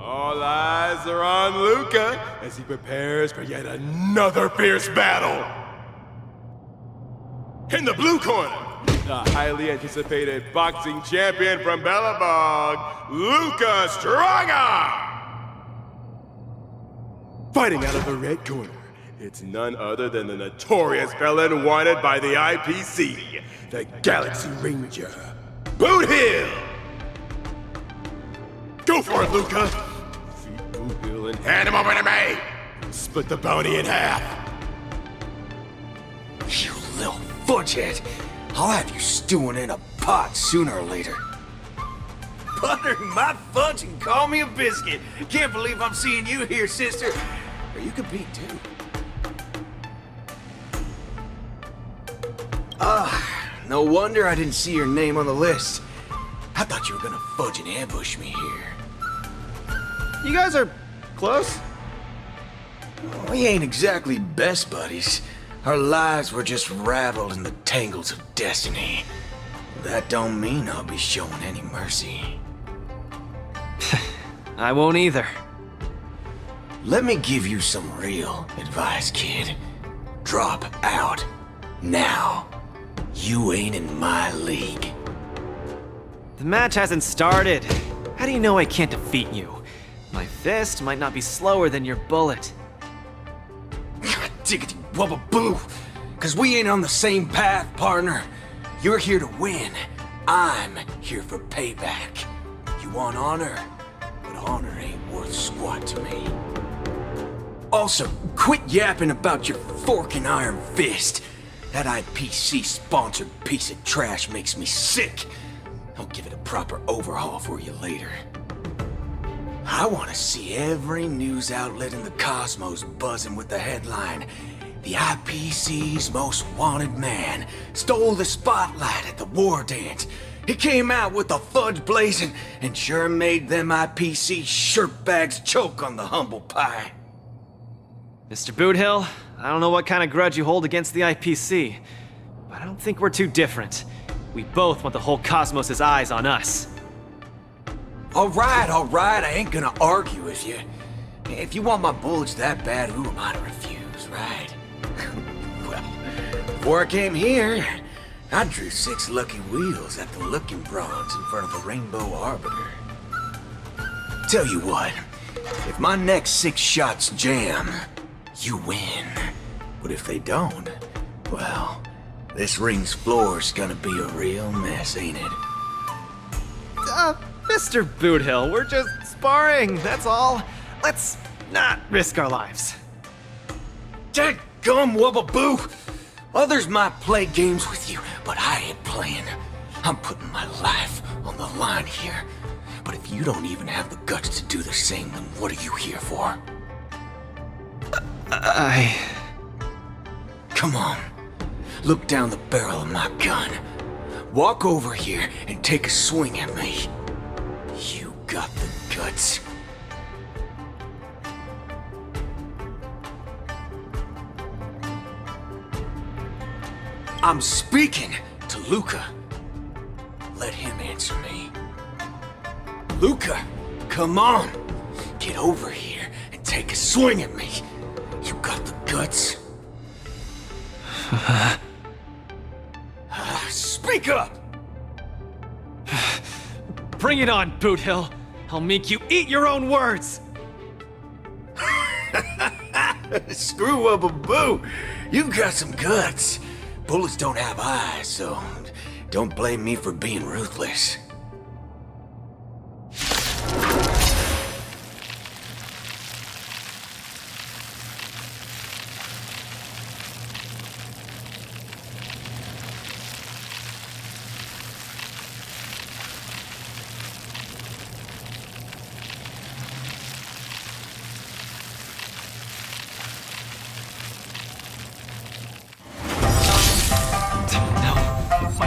All eyes are on Luca as he prepares for yet another fierce battle. In the blue corner, the highly anticipated boxing champion from Bellabog, Luca Stronga! Fighting out of the red corner, it's none other than the notorious felon wanted by the IPC, the Galaxy Ranger, Boot Hill! Go for it, Luca! Feed Boot Hill and hand him over to me! Split the bounty in half! You little fudgehead! I'll have you stewing in a pot sooner or later. Butter my fudge and call me a biscuit. Can't believe I'm seeing you here, sister. Or you could be too. No wonder I didn't see your name on the list. I thought you were gonna fudge and ambush me here. You guys are close? We ain't exactly best buddies. Our lives were just raveled in the tangles of destiny. That don't mean I'll be showing any mercy. I won't either. Let me give you some real advice, kid. Drop out. Now. You ain't in my league. The match hasn't started. How do you know I can't defeat you? My fist might not be slower than your bullet. Diggity wubba boo! Cause we ain't on the same path, partner. You're here to win. I'm here for payback. You want honor? But honor ain't worth squat to me. Also, quit yapping about your fork and iron fist. That IPC-sponsored piece of trash makes me sick. I'll give it a proper overhaul for you later. I want to see every news outlet in the cosmos buzzing with the headline, "The IPC's most wanted man stole the spotlight at the Wardance. He came out with the fudge blazing and sure made them IPC shirtbags choke on the humble pie." Mr. Boothill, I don't know what kind of grudge you hold against the IPC, but I don't think we're too different. We both want the whole cosmos' eyes on us. All right, I ain't gonna argue with you. If you want my bullets that bad, who am I to refuse, right? Well, before I came here, I drew 6 lucky wheels at the Looking Bronze in front of the Rainbow Arbiter. Tell you what, if my next 6 shots jam, you win. But if they don't, well, this ring's floor's gonna be a real mess, ain't it? Mr. Boothill, we're just sparring, that's all. Let's not risk our lives. Dadgum wubba boo! Others might play games with you, but I ain't playing. I'm putting my life on the line here. But if you don't even have the guts to do the same, then what are you here for? Come on. Look down the barrel of my gun. Walk over here and take a swing at me. You got the guts. I'm speaking to Luca. Let him answer me. Luca, come on. Get over here and take a swing at me. You got the guts? Speak up! Bring it on, Boothill. I'll make you eat your own words. Screw up a boo. You got some guts. Bullets don't have eyes, so don't blame me for being ruthless.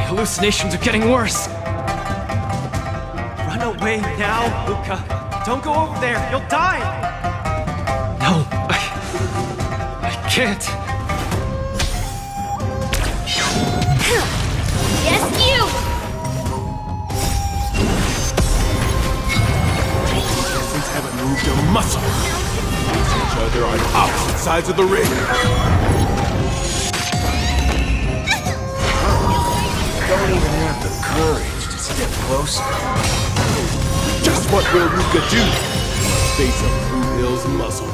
Hallucinations are getting worse. Run away now, Luca. Don't go over there. You'll die. No, I can't. Yes, you! Since heaven prove their muscle. Each other on opposite sides of the ring. Don't even have the courage to step closer. Just what will Ruka do in the face of Blue Hill's muscle?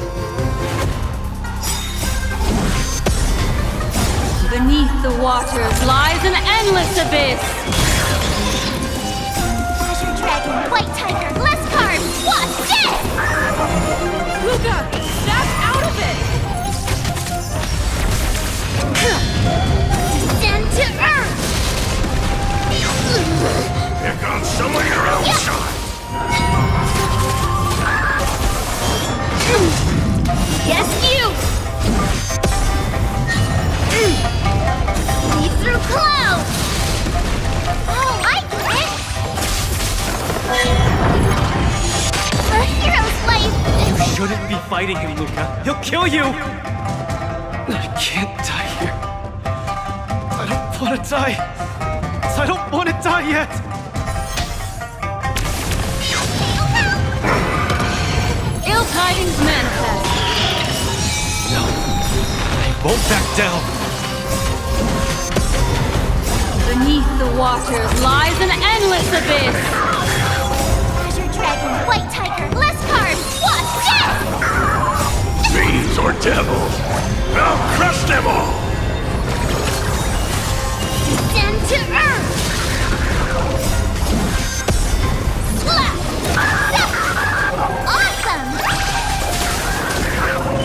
Beneath the waters lies an endless abyss. Azure Dragon, White Tiger, less carbs, what's this? Luca, snap out of it! Descend to Earth! Here comes some of your own shot. Yes, you! Leap through clouds! Oh, I get it! A hero's life! You shouldn't be fighting him, Luca. He'll kill you! I can't die here. I don't want to die. I don't want to die yet! Ill tidings manifest. No. I won't back down. Beneath the waters lies an endless abyss. Azure Dragon, White Tiger, less carbs, what's this? Fiends or devils, I'll crush them all! Descend to Earth! Slap! Awesome!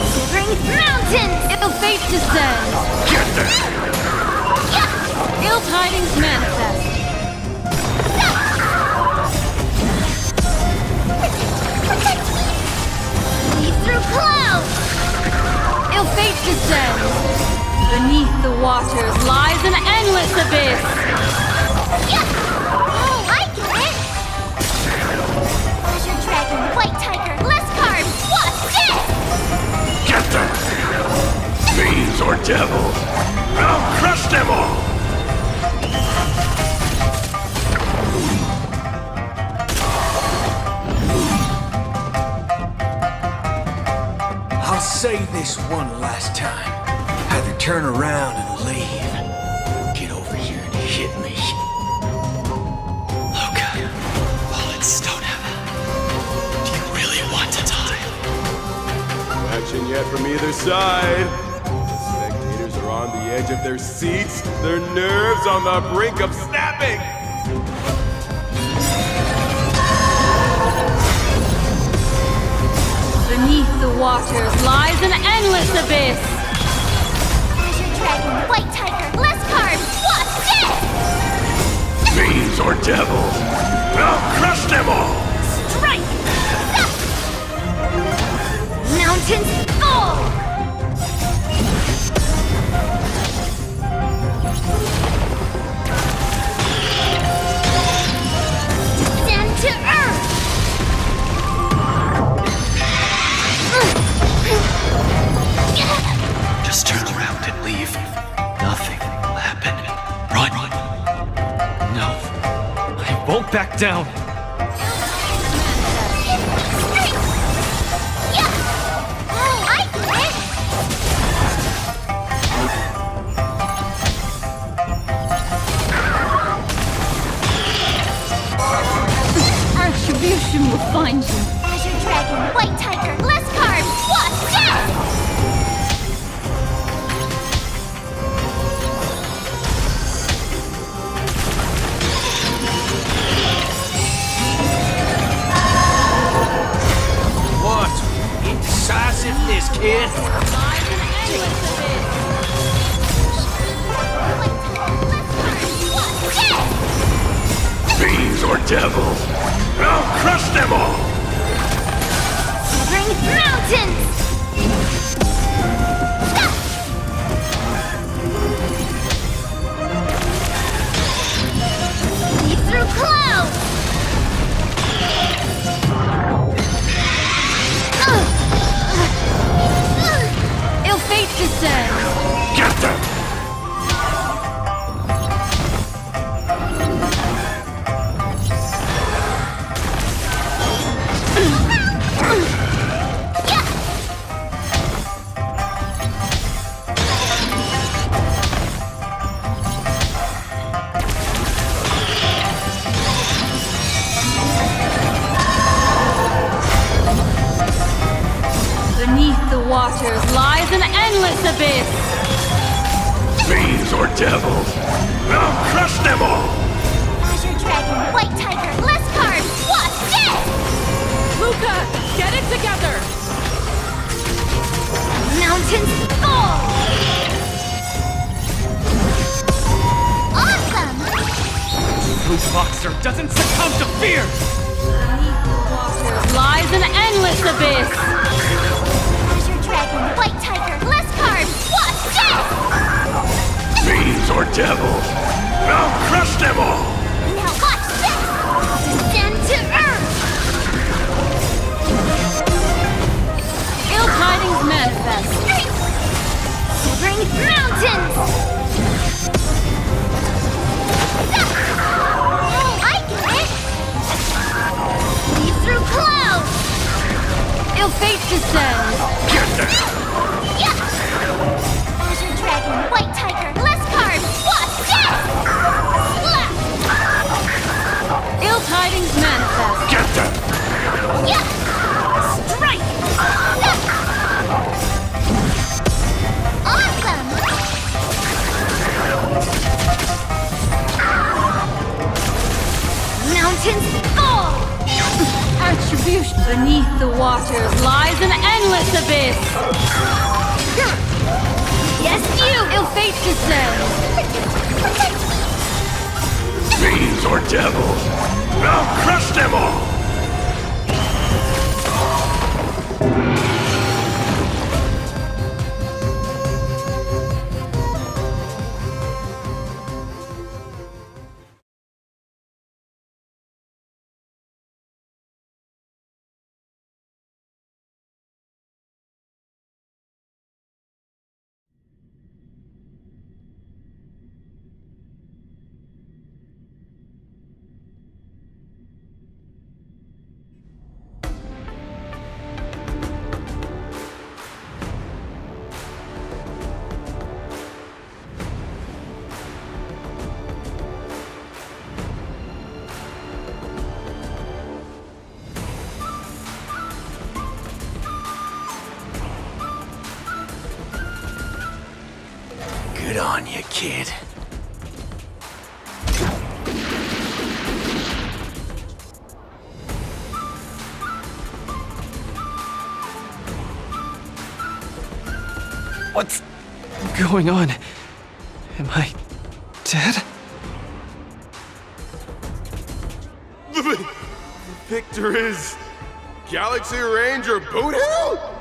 Shivering mountains! Ill fate descends. Get them! Ill tidings manifest. Leap through clouds! Ill fate descends. Beneath the waters lies an endless abyss. Oh, I get it! Azure Dragon, White Tiger, less carbs, what's this? Get them! Fiends or devils, I'll crush them all! I'll say this one last time. Either turn around and leave. Get over here and hit me. Luca, bullets don't have. Do you really want to die? No action yet from either side. The spectators are on the edge of their seats, their nerves on the brink of snapping. Beneath the waters lies an endless abyss. Azure Dragon, White Tiger, less carbs, what's this? Fiends or devils, I'll crush them all! Strike! Mountains fall! Descend to Earth! Just turn around and leave. Nothing will happen. Run. No. I won't back down. Oh, I get it! Retribution will find you. Azure Dragon, White Tiger, less carbs, what's this? What? Indecisiveness, kid? Lies an endless abyss. Fiends or devils, I'll crush them all! Shivering mountains! Leap through clouds! Ill fate descends. Get them! waters lies an endless abyss! Fiends or devils, I'll crush them all! Azure Dragon, White Tiger, less cards! What's this? Luca, get it together! Mountains fall! Awesome! True boxer doesn't succumb to fear! Beneath the waters lies an endless abyss! Azure Dragon, White Tiger, less cards! What's this? Fiends or devils, I'll crush them all! Now watch this! Descend to Earth! Ill tidings manifest! Severing mountains! Oh, I get it! Lead through clouds! Ill fate descends! Get there! Yeah! Azure Dragon, White Tiger, less cards! What's this? Slap! Ill tidings manifest! Get them! Yeah! Strike! Awesome! Mountains fall! Attribution beneath the waters lies an endless abyss! Yes, you! Ill fate descends! Fiends or devils, I'll crush them all! Good on you, kid. What's going on? Am I dead? The victor is Galaxy Ranger Boothill?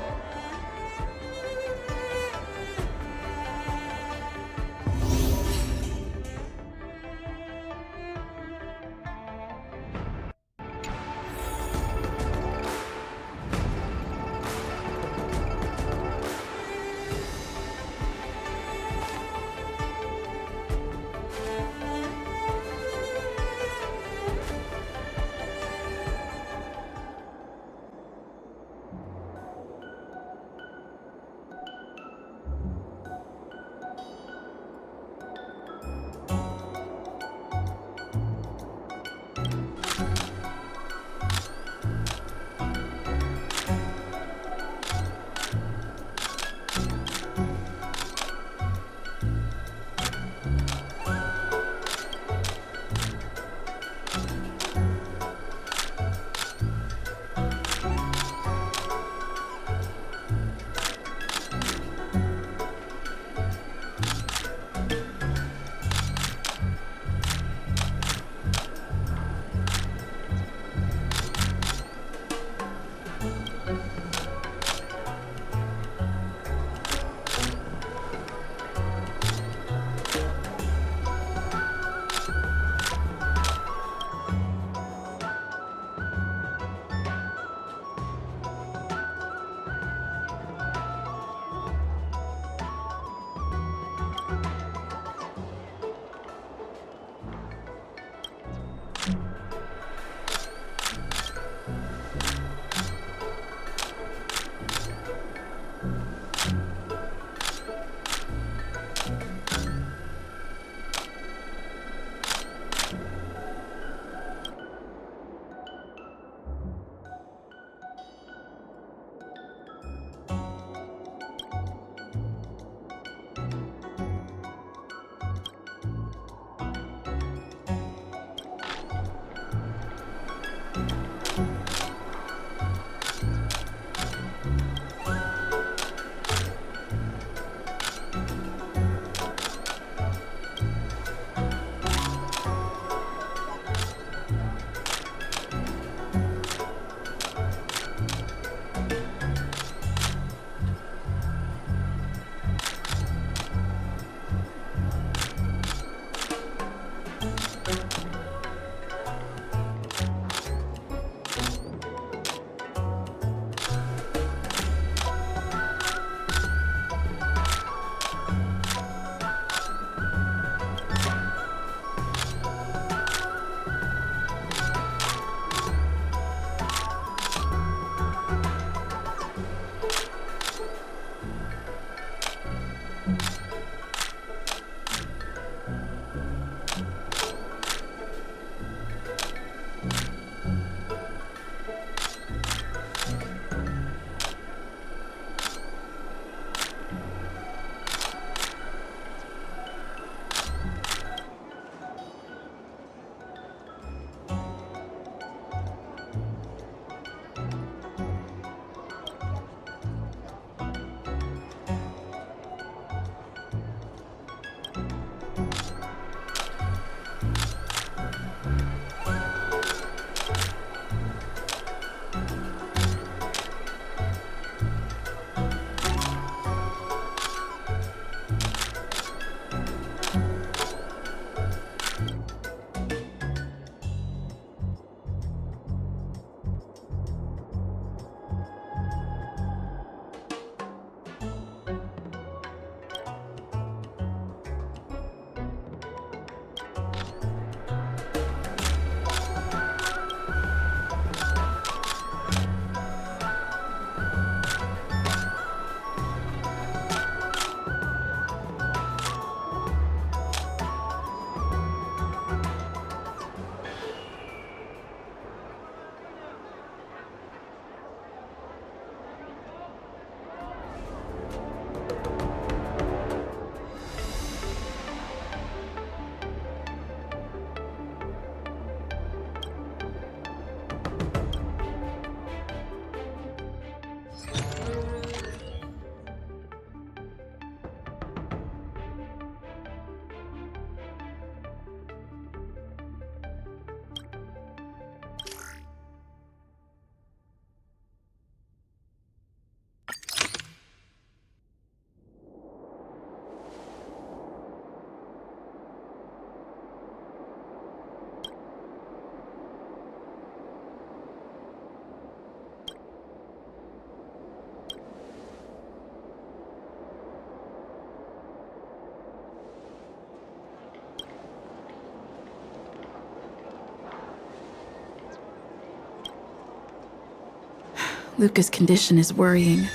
Luca's condition is worrying.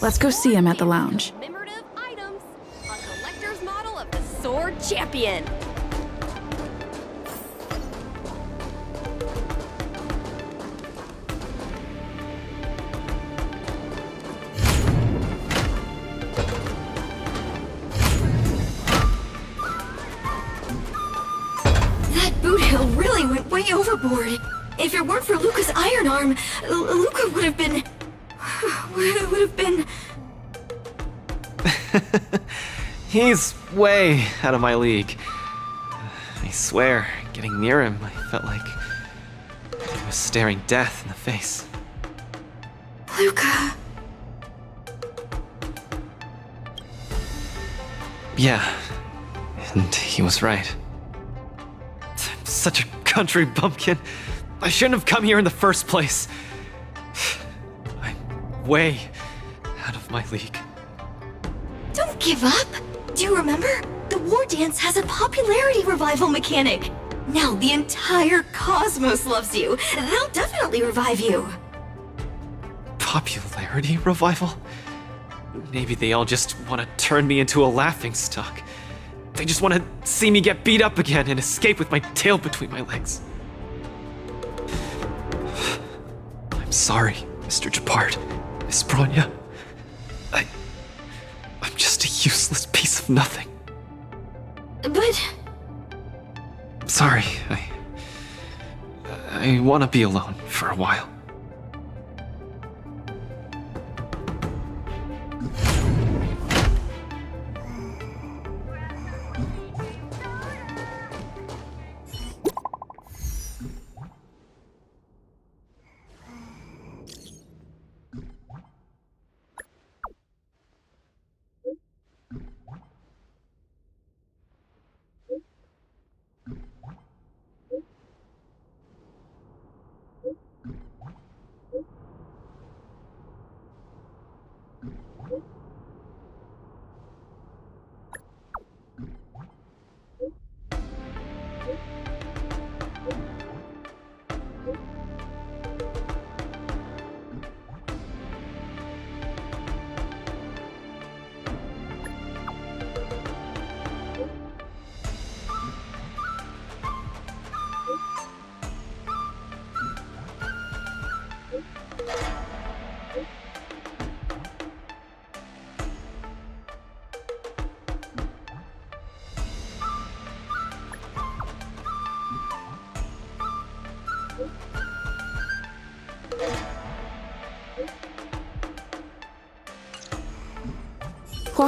Let's go see him at the lounge. Commemorative items. A collector's model of the Sword Champion. That boot hill really went way overboard. If it weren't for Luca's iron arm, Luca would have been... He's way out of my league. I swear, getting near him, I felt like I was staring death in the face. Luca... Yeah, and he was right. I'm such a country bumpkin. I shouldn't have come here in the first place. I'm way out of my league. Don't give up! Do you remember? The Wardance has a popularity revival mechanic. Now the entire cosmos loves you. They'll definitely revive you. Popularity revival? Maybe they all just want to turn me into a laughingstock. They just want to see me get beat up again and escape with my tail between my legs. I'm sorry, Mr. Japard, Miss Bronya. I'm just a useless piece of nothing. But... Sorry, I want to be alone for a while.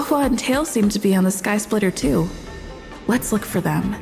Hua and Tail seem to be on the Sky Splitter too. Let's look for them.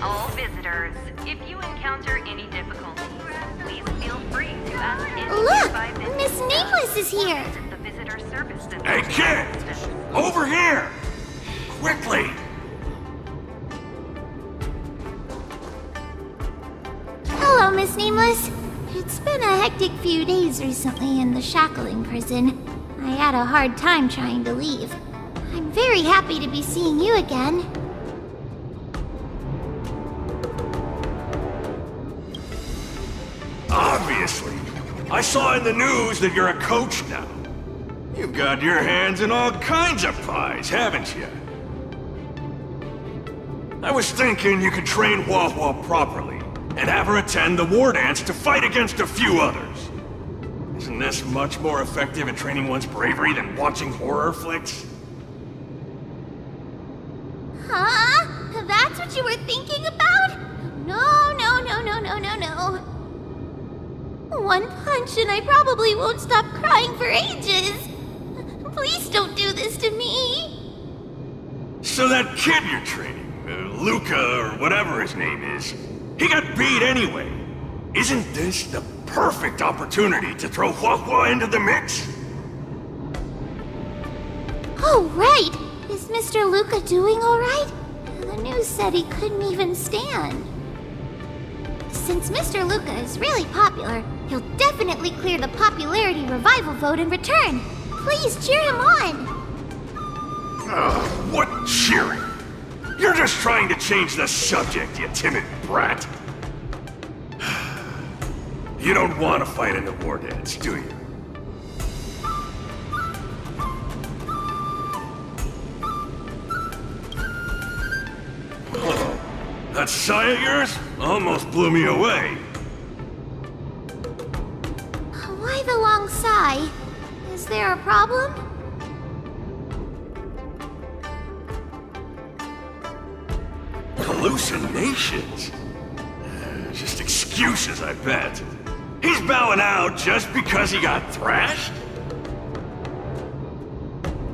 All visitors, if you encounter any difficulties, please feel free to ask any nearby Look! visitors. Miss Nameless is here! Visit the visitor service center. Hey, kid! Over here! Quickly! Hello, Miss Nameless. It's been a hectic few days recently in the shackling prison. I had a hard time trying to leave. I'm very happy to be seeing you again. Obviously. I saw in the news that you're a coach now. You've got your hands in all kinds of pies, haven't you? I was thinking you could train Hua Hua properly, and have her attend the Wardance to fight against a few others. Isn't this much more effective at training one's bravery than watching horror flicks? Huh? That's what you were thinking about? No, no, no, no, no, no, no. One punch and I probably won't stop crying for ages. Please don't do this to me. So that kid you're training, Luca or whatever his name is, he got beat anyway. Isn't this the perfect opportunity to throw Hua into the mix. Oh, right! Is Mr. Luca doing alright? The news said he couldn't even stand. Since Mr. Luca is really popular, he'll definitely clear the popularity revival vote in return. Please cheer him on! What cheering? You're just trying to change the subject, you timid brat. You don't want to fight in the Wardance, do you? Oh, that sigh of yours almost blew me away. Why the long sigh? Is there a problem? Hallucinations? Just excuses, I bet. He's bowing out just because he got thrashed?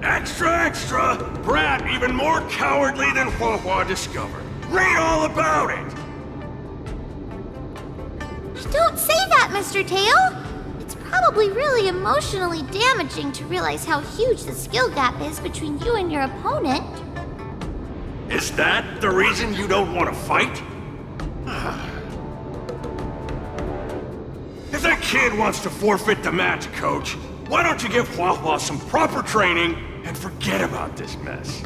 Extra, extra! Brat even more cowardly than Hua discovered. Read all about it! Don't say that, Mr. Tail! It's probably really emotionally damaging to realize how huge the skill gap is between you and your opponent. Is that the reason you don't want to fight? If that kid wants to forfeit the match, Coach, why don't you give Hua some proper training and forget about this mess?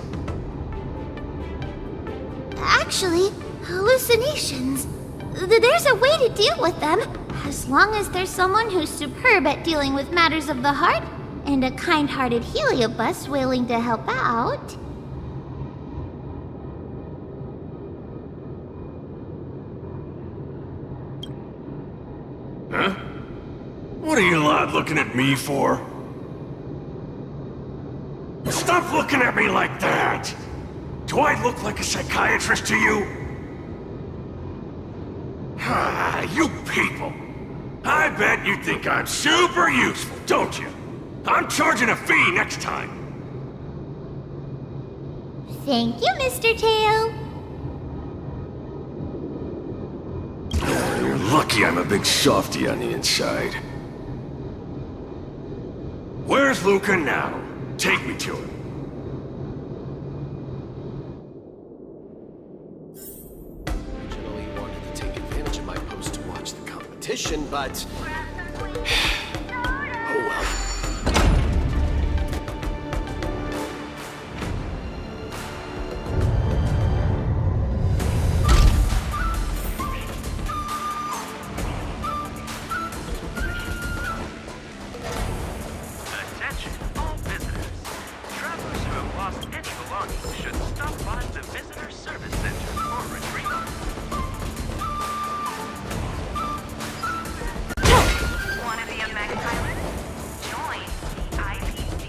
Actually, hallucinations. There's a way to deal with them, as long as there's someone who's superb at dealing with matters of the heart, and a kind-hearted Heliobus willing to help out. Huh? What are you lot looking at me for? Stop looking at me like that! Do I look like a psychiatrist to you? You people! I bet you think I'm super useful, don't you? I'm charging a fee next time. Thank you, Mr. Tail. You're lucky I'm a big softy on the inside. Where's Luca now? Take me to him. Originally wanted to take advantage of my post to watch the competition, but... oh well. Attention, all visitors. Travelers who have lost any belongings should stop by the Visitor Service Center for retrieval. Want to be a mech pilot? Join the IPC.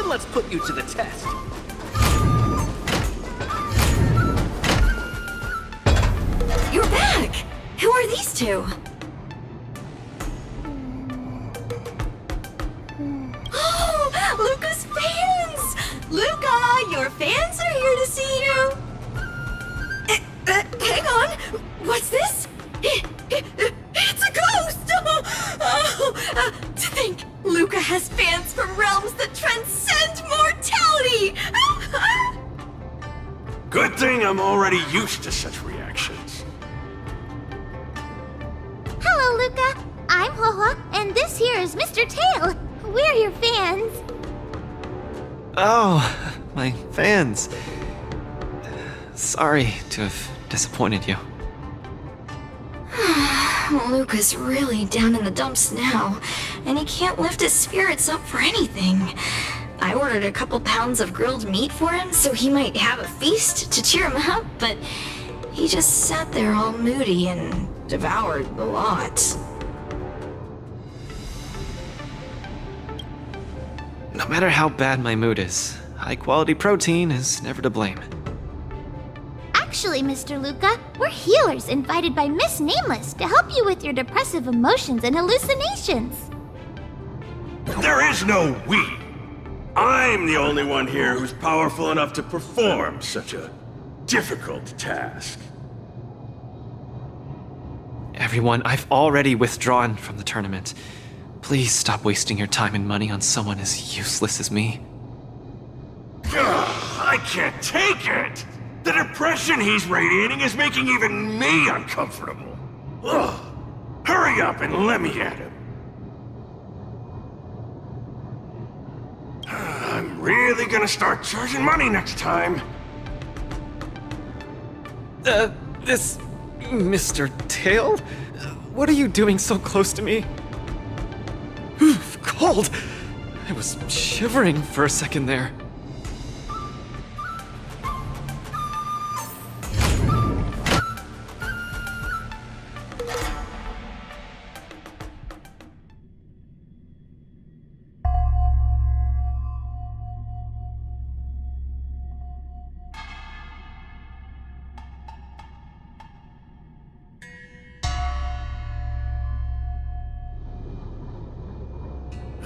Then let's put you to the test. You're back! Who are these two? Oh, Luca's fans! Luca, your fans are here to see you! Hang on! What's this? It's a ghost! To think Luca has fans from realms that transcend mortality! Good thing I'm already used to such reactions. Hello, Luca. I'm Hoa, and this here is Mr. Tail. We're your fans. Oh, my fans. Sorry to have disappointed you. Luca's really down in the dumps now, and he can't lift his spirits up for anything. I ordered a couple pounds of grilled meat for him so he might have a feast to cheer him up, but he just sat there all moody and devoured the lot. No matter how bad my mood is, high-quality protein is never to blame. Actually, Mr. Luca, we're healers invited by Miss Nameless to help you with your depressive emotions and hallucinations. There is no we. I'm the only one here who's powerful enough to perform such a difficult task. Everyone, I've already withdrawn from the tournament. Please stop wasting your time and money on someone as useless as me. I can't take it! The depression he's radiating is making even me uncomfortable. Ugh. Hurry up and let me at him. I'm really gonna start charging money next time. This... Mr. Tail? What are you doing so close to me? Cold! I was shivering for a second there.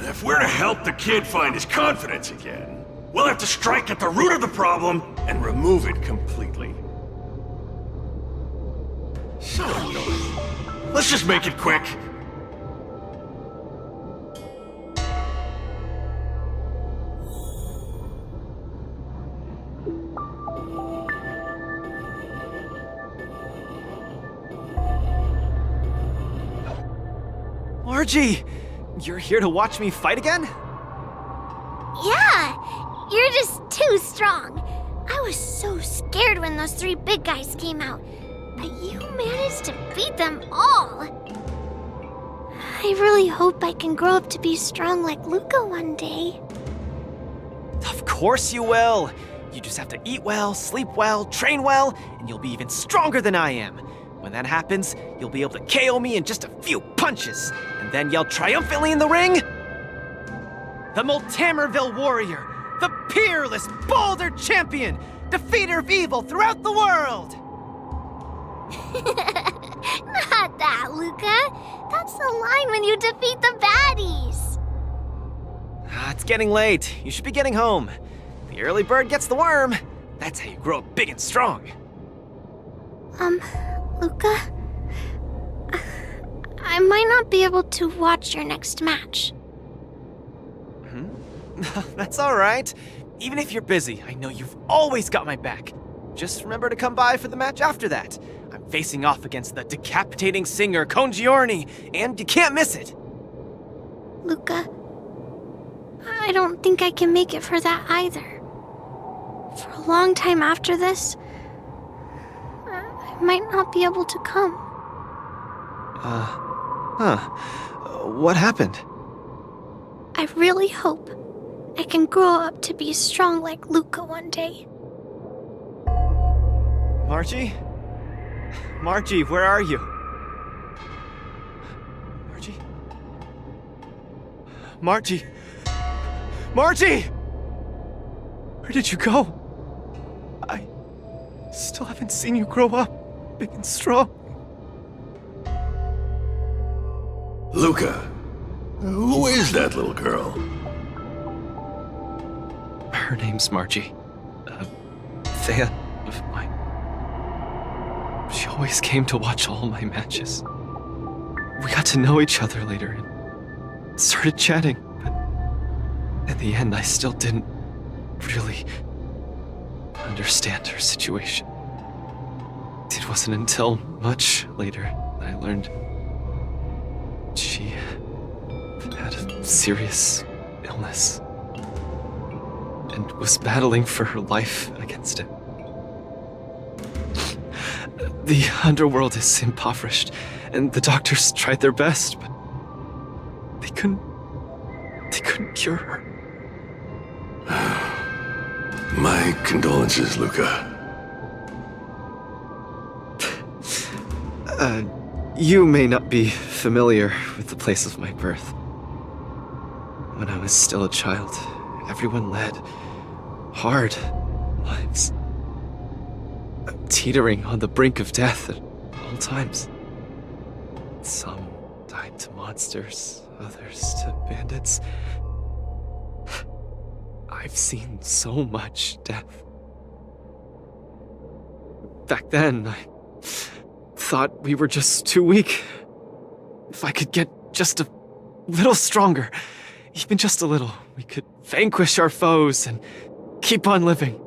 If we're to help the kid find his confidence again, we'll have to strike at the root of the problem and remove it completely. So annoying. Let's just make it quick. Margie! You're here to watch me fight again? Yeah, you're just too strong. I was so scared when those three big guys came out, but you managed to beat them all. I really hope I can grow up to be strong like Luca one day. Of course you will! You just have to eat well, sleep well, train well, and you'll be even stronger than I am. When that happens, you'll be able to KO me in just a few punches, and then yell triumphantly in the ring, "The Multamerville Warrior, the peerless Boulder Champion, defeater of evil throughout the world!" Not that, Luca. That's the line when you defeat the baddies. It's getting late. You should be getting home. The early bird gets the worm. That's how you grow up big and strong. Luca? I might not be able to watch your next match. That's all right. Even if you're busy, I know you've always got my back. Just remember to come by for the match after that. I'm facing off against the decapitating singer Congiorni, and you can't miss it. Luca, I don't think I can make it for that either. For a long time after this, I might not be able to come. What happened? I really hope I can grow up to be strong like Luca one day. Margie? Margie, where are you? Margie? Margie! Margie! Where did you go? I still haven't seen you grow up, big and strong. Luca, who is that little girl? Her name's Margie. A fan of mine. She always came to watch all my matches. We got to know each other later and started chatting, but in the end, I still didn't really understand her situation. It wasn't until much later that I learned she had a serious illness and was battling for her life against it. The underworld is impoverished, and the doctors tried their best, but they couldn't cure her. My condolences, Luca. You may not be familiar with the place of my birth. When I was still a child, everyone led hard lives, teetering on the brink of death at all times. Some died to monsters, others to bandits. I've seen so much death. Back then, I thought we were just too weak. If I could get just a little stronger, even just a little, we could vanquish our foes and keep on living.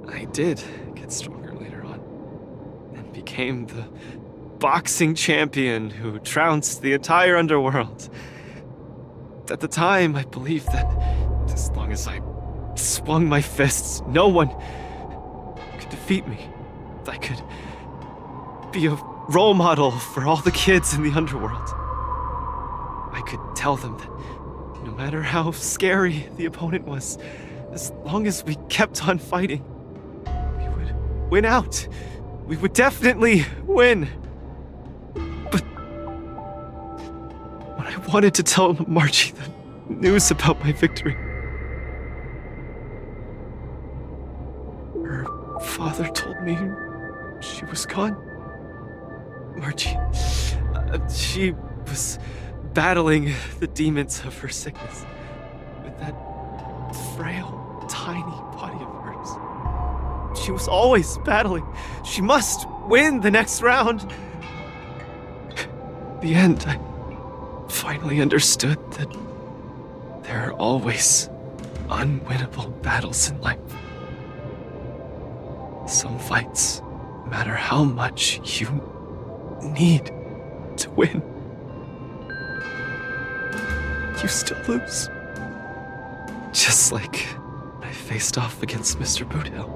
I did get stronger later on, and became the boxing champion who trounced the entire underworld. At the time, I believed that as long as I swung my fists, no one could defeat me. I could be a role model for all the kids in the underworld. I could tell them that no matter how scary the opponent was, as long as we kept on fighting, we would win out. We would definitely win. But when I wanted to tell Margie the news about my victory, her father told me she was gone. Margie, she was battling the demons of her sickness with that frail, tiny body of hers. She was always battling. She must win the next round. In the end, I finally understood that there are always unwinnable battles in life. Some fights, no matter how much you need to win, you still lose. Just like when I faced off against Mr. Boothill.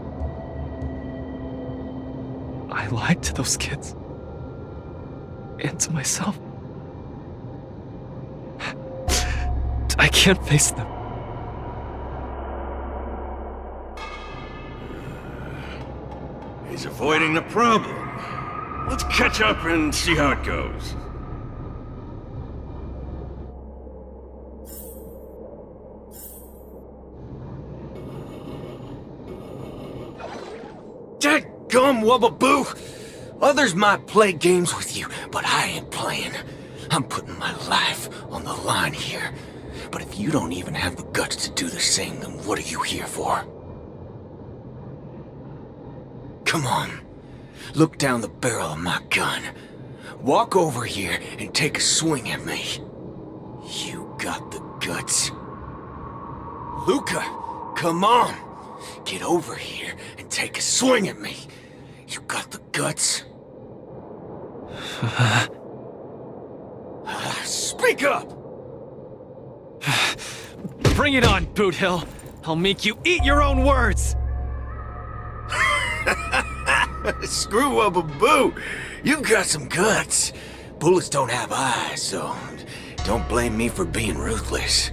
I lied to those kids. And to myself. I can't face them. He's avoiding the problem. Let's catch up and see how it goes. Dadgum Wubbaboo! Others might play games with you, but I ain't playing. I'm putting my life on the line here. But if you don't even have the guts to do the same, then what are you here for? Come on. Look down the barrel of my gun. Walk over here and take a swing at me. You got the guts. Luca, come on. Get over here and take a swing at me. You got the guts. Speak up! Bring it on, Boothill. I'll make you eat your own words. Screw up a boo. You've got some guts. Bullets don't have eyes, so don't blame me for being ruthless.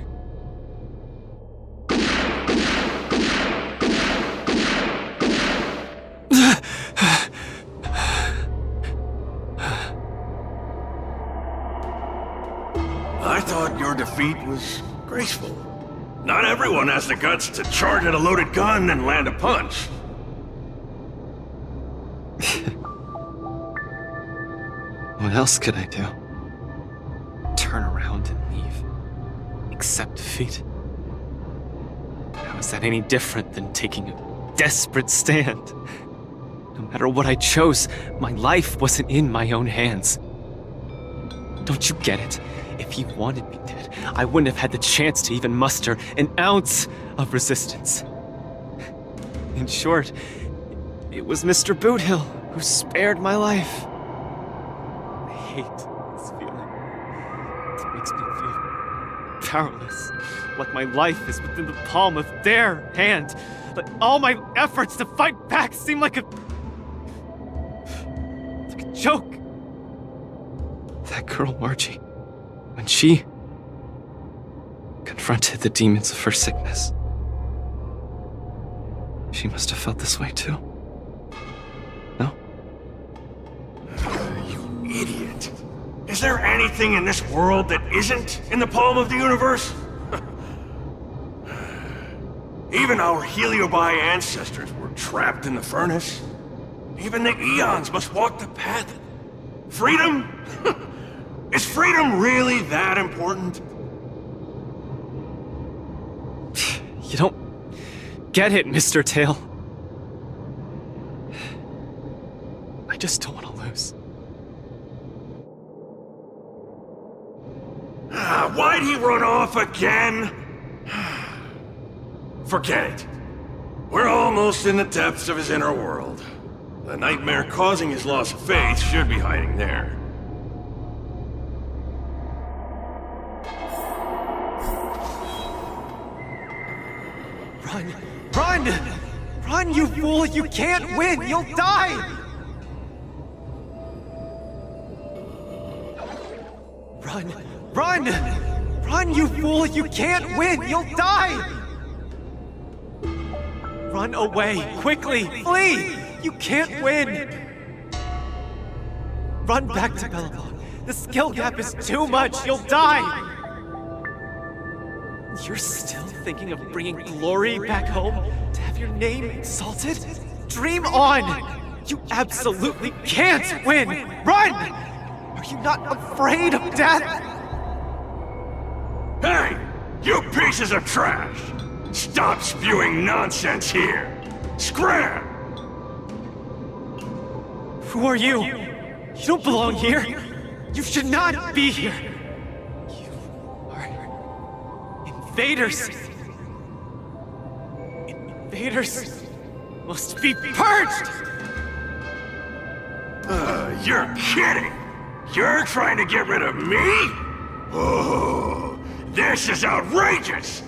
I thought your defeat was graceful. Not everyone has the guts to charge at a loaded gun and land a punch. What else could I do? Turn around and leave? Accept defeat? How is that any different than taking a desperate stand? No matter what I chose, my life wasn't in my own hands. Don't you get it? If he wanted me dead, I wouldn't have had the chance to even muster an ounce of resistance. In short, it was Mr. Boothill who spared my life. I hate this feeling. It makes me feel powerless, like my life is within the palm of their hand. Like all my efforts to fight back seem like a joke. That girl, Margie, when she confronted the demons of her sickness, she must have felt this way too. No? You idiot. Is there anything in this world that isn't in the palm of the universe? Even our Heliobi ancestors were trapped in the furnace. Even the eons must walk the path. Freedom? Is freedom really that important? You don't get it, Mr. Tail. I just don't want to lose. Why'd he run off again? Forget it. We're almost in the depths of his inner world. The nightmare causing his loss of faith should be hiding there. Run! Run! Run, you fool! You can't win! You'll die! Run! Run! Run, you fool! You can't win! You'll die! Run away! Quickly! Flee! You can't win! Run back to Belleville. The skill gap is too much! You'll die! You're still thinking of bringing glory back home? To have your name exalted? Dream on! You absolutely can't win! Run! Are you not afraid of death? Hey! You pieces of trash! Stop spewing nonsense here! Scram! Who are you? You don't belong here! You should not be here! You are invaders! Invaders must be purged! You're kidding! You're trying to get rid of me? Oh, this is outrageous!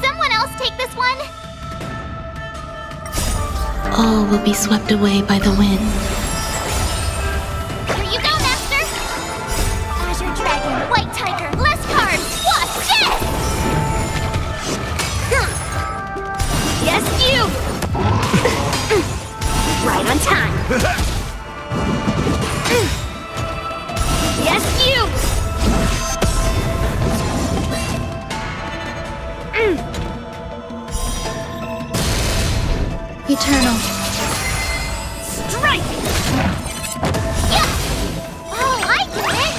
Someone else take this one? All will be swept away by the wind. Here you go, Master! Azure Dragon, White Tiger, less cards! What's this? Yes, you! Right on time! Yes, you! Eternal. Strike! Yeah! Oh, I get it!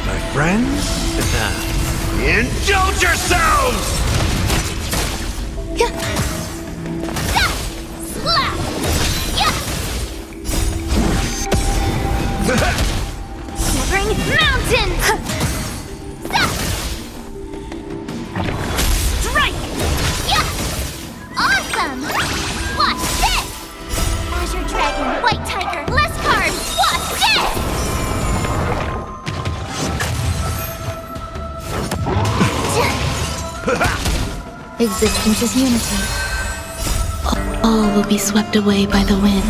My friends, indulge yourselves! Slap! Yeah! Shivering Mountains! Strike! Yeah! Awesome! Watch this! Azure Dragon, White Tiger, less cards! Watch this! Existence is unity. all will be swept away by the wind.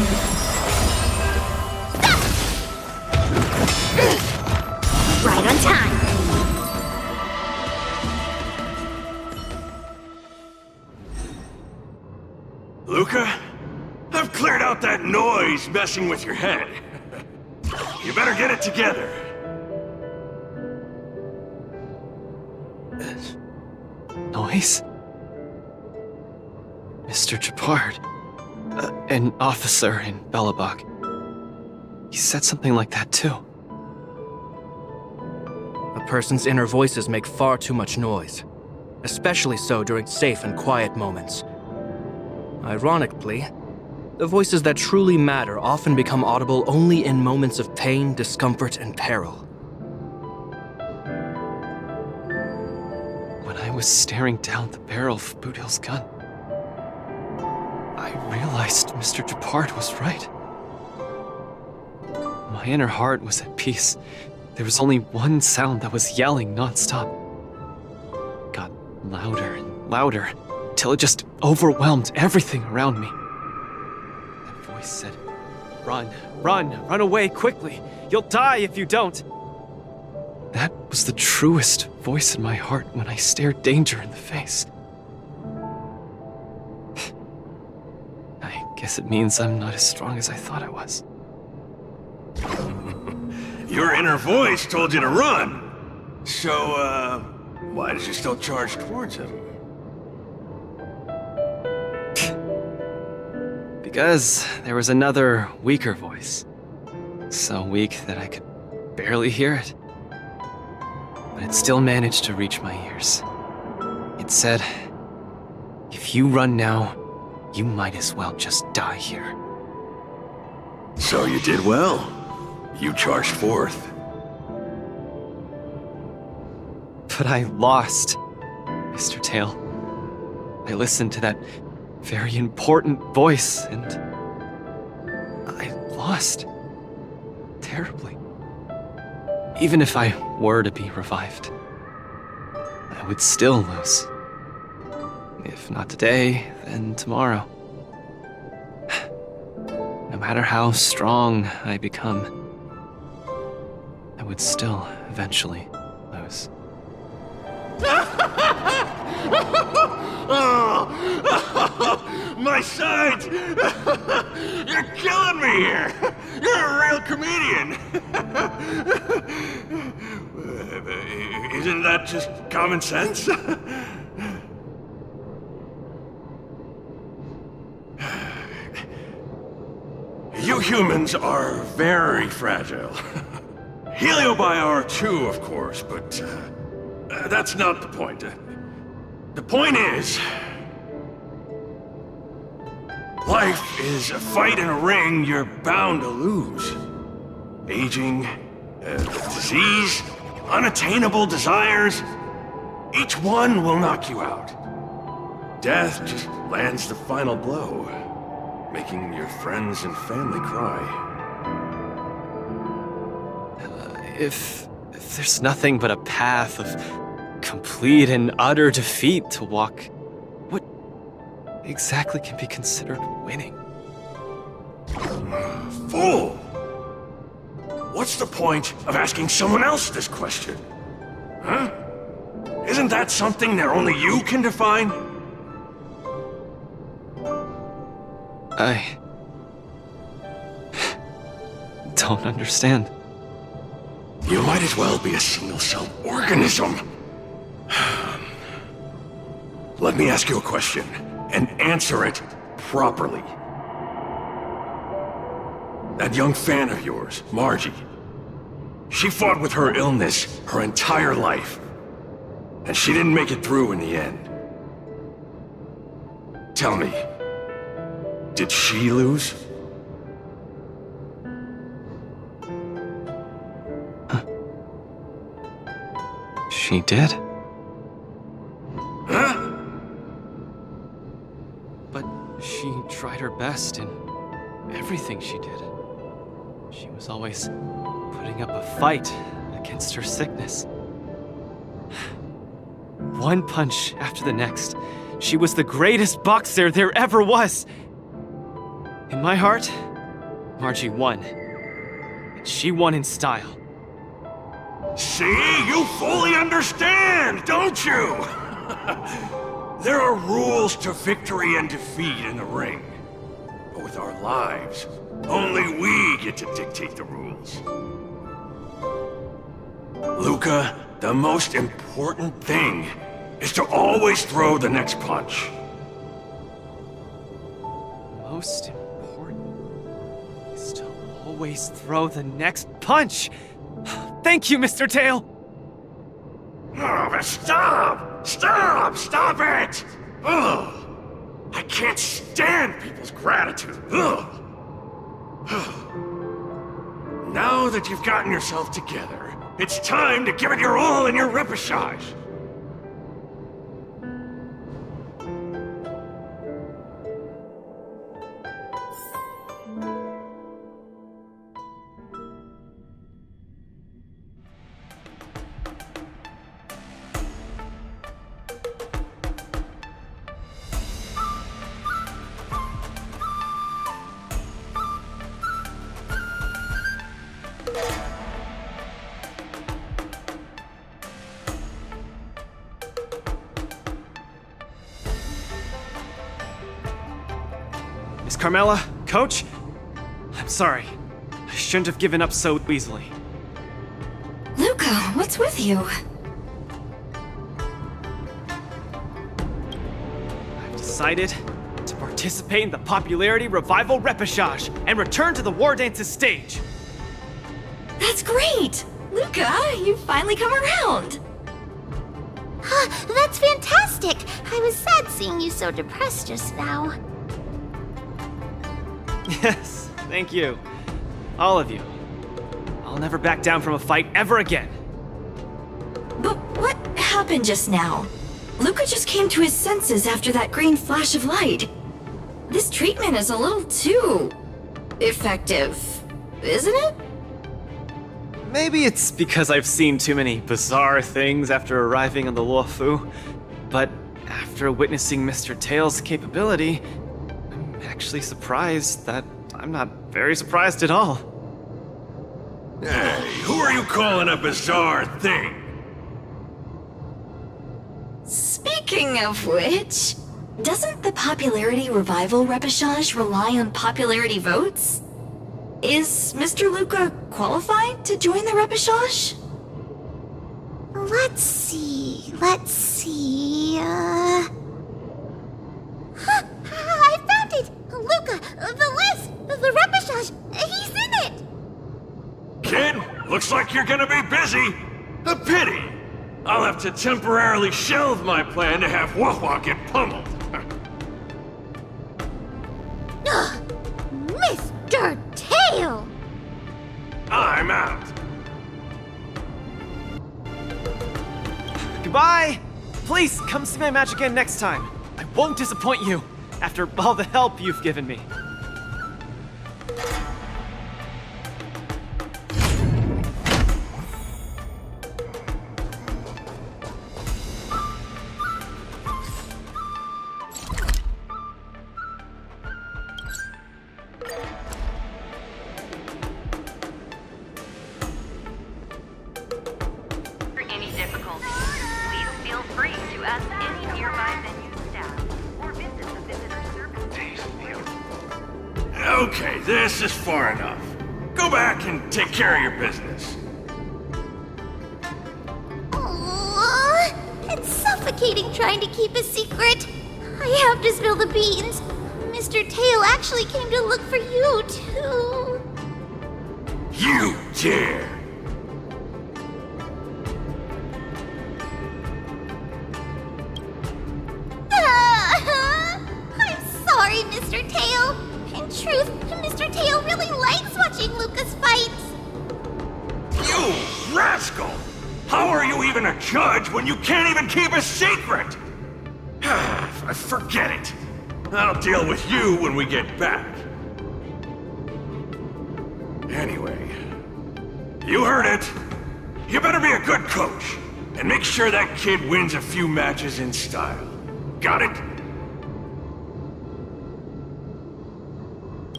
Right on time. Luca, I've cleared out that noise messing with your head. You better get it together. Noise? Mr. Japard. An officer in Belobog. He said something like that too. A person's inner voices make far too much noise, especially so during safe and quiet moments. Ironically, the voices that truly matter often become audible only in moments of pain, discomfort, and peril. When I was staring down the barrel of Boudil's gun, I realized Mr. Japard was right. My inner heart was at peace. There was only one sound that was yelling nonstop. It got louder and louder, till it just overwhelmed everything around me. That voice said, "Run, run away quickly. You'll die if you don't." That was the truest voice in my heart when I stared danger in the face. I guess it means I'm not as strong as I thought I was. Your inner voice told you to run. So, why did you still charge towards him? Because there was another, weaker voice. So weak that I could barely hear it. But it still managed to reach my ears. It said, "If you run now, you might as well just die here." So you did well. You charged forth. But I lost, Mr. Tail. I listened to that very important voice, and I lost. Terribly. Even if I were to be revived, I would still lose. If not today, then tomorrow. No matter how strong I become, I would still eventually lose. My sight! You're killing me here! You're a real comedian! Isn't that just common sense? You humans are very fragile. Heliobior too, of course, but that's not the point. The point is, life is a fight in a ring you're bound to lose. Aging, disease, unattainable desires, each one will knock you out. Death just lands the final blow, making your friends and family cry. If there's nothing but a path of complete and utter defeat to walk, what exactly can be considered winning? Fool! What's the point of asking someone else this question? Huh? Isn't that something that only you can define? I don't understand. You might as well be a single-celled organism. Let me ask you a question, and answer it properly. That young fan of yours, Margie, she fought with her illness her entire life, and she didn't make it through in the end. Tell me, did she lose? She did. Huh? But she tried her best in everything she did. She was always putting up a fight against her sickness. One punch after the next. She was the greatest boxer there ever was. In my heart, Margie won. And she won in style. See? You fully understand, don't you? There are rules to victory and defeat in the ring. But with our lives, only we get to dictate the rules. Luca, the most important thing is to always throw the next punch. Most important is to always throw the next punch. Thank you, Mr. Tail. Oh, but stop! Stop! Stop it! Ugh! I can't stand people's gratitude. Ugh! Now that you've gotten yourself together, it's time to give it your all in your repechage. Miss Carmela, Coach, I'm sorry. I shouldn't have given up so easily. Luca, what's with you? I've decided to participate in the Popularity Revival Repechage and return to the Wardance's stage. That's great! Luca, you've finally come around! That's fantastic! I was sad seeing you so depressed just now. Yes, thank you. All of you. I'll never back down from a fight ever again. But what happened just now? Luca just came to his senses after that green flash of light. This treatment is a little too... effective, isn't it? Maybe it's because I've seen too many bizarre things after arriving on the Luofu, but after witnessing Mr. Tail's capability, I'm actually surprised that I'm not very surprised at all. Hey, who are you calling a bizarre thing? Speaking of which, doesn't the Popularity Revival Repechage rely on popularity votes? Is Mr. Luca qualified to join the Repechage? Let's see. I found it! Luca, the list! The Repechage! He's in it! Kid, looks like you're gonna be busy. A pity. I'll have to temporarily shelve my plan to have Wawa get pummeled. Mr. Tail! I'm out. Goodbye! Please, come see my match again next time. I won't disappoint you, after all the help you've given me. For any difficulty, please feel free to ask any nearby venue staff or visit the visitor service. Okay, this is far enough. Go back and take care of your business. It's suffocating trying to keep a secret. I have to spill the beans. Mr. Tail actually came to look for you, too. You dare! I'm sorry, Mr. Tail. In truth, Mr. Tail really likes watching Lucas fights. You rascal! How are you even a judge when you can't even keep a secret? Forget it. I'll deal with you when we get back. Anyway, you heard it. You better be a good coach and make sure that kid wins a few matches in style. Got it?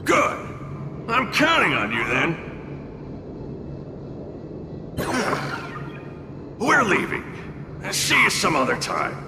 Good! counting on you then. We're leaving. See you some other time.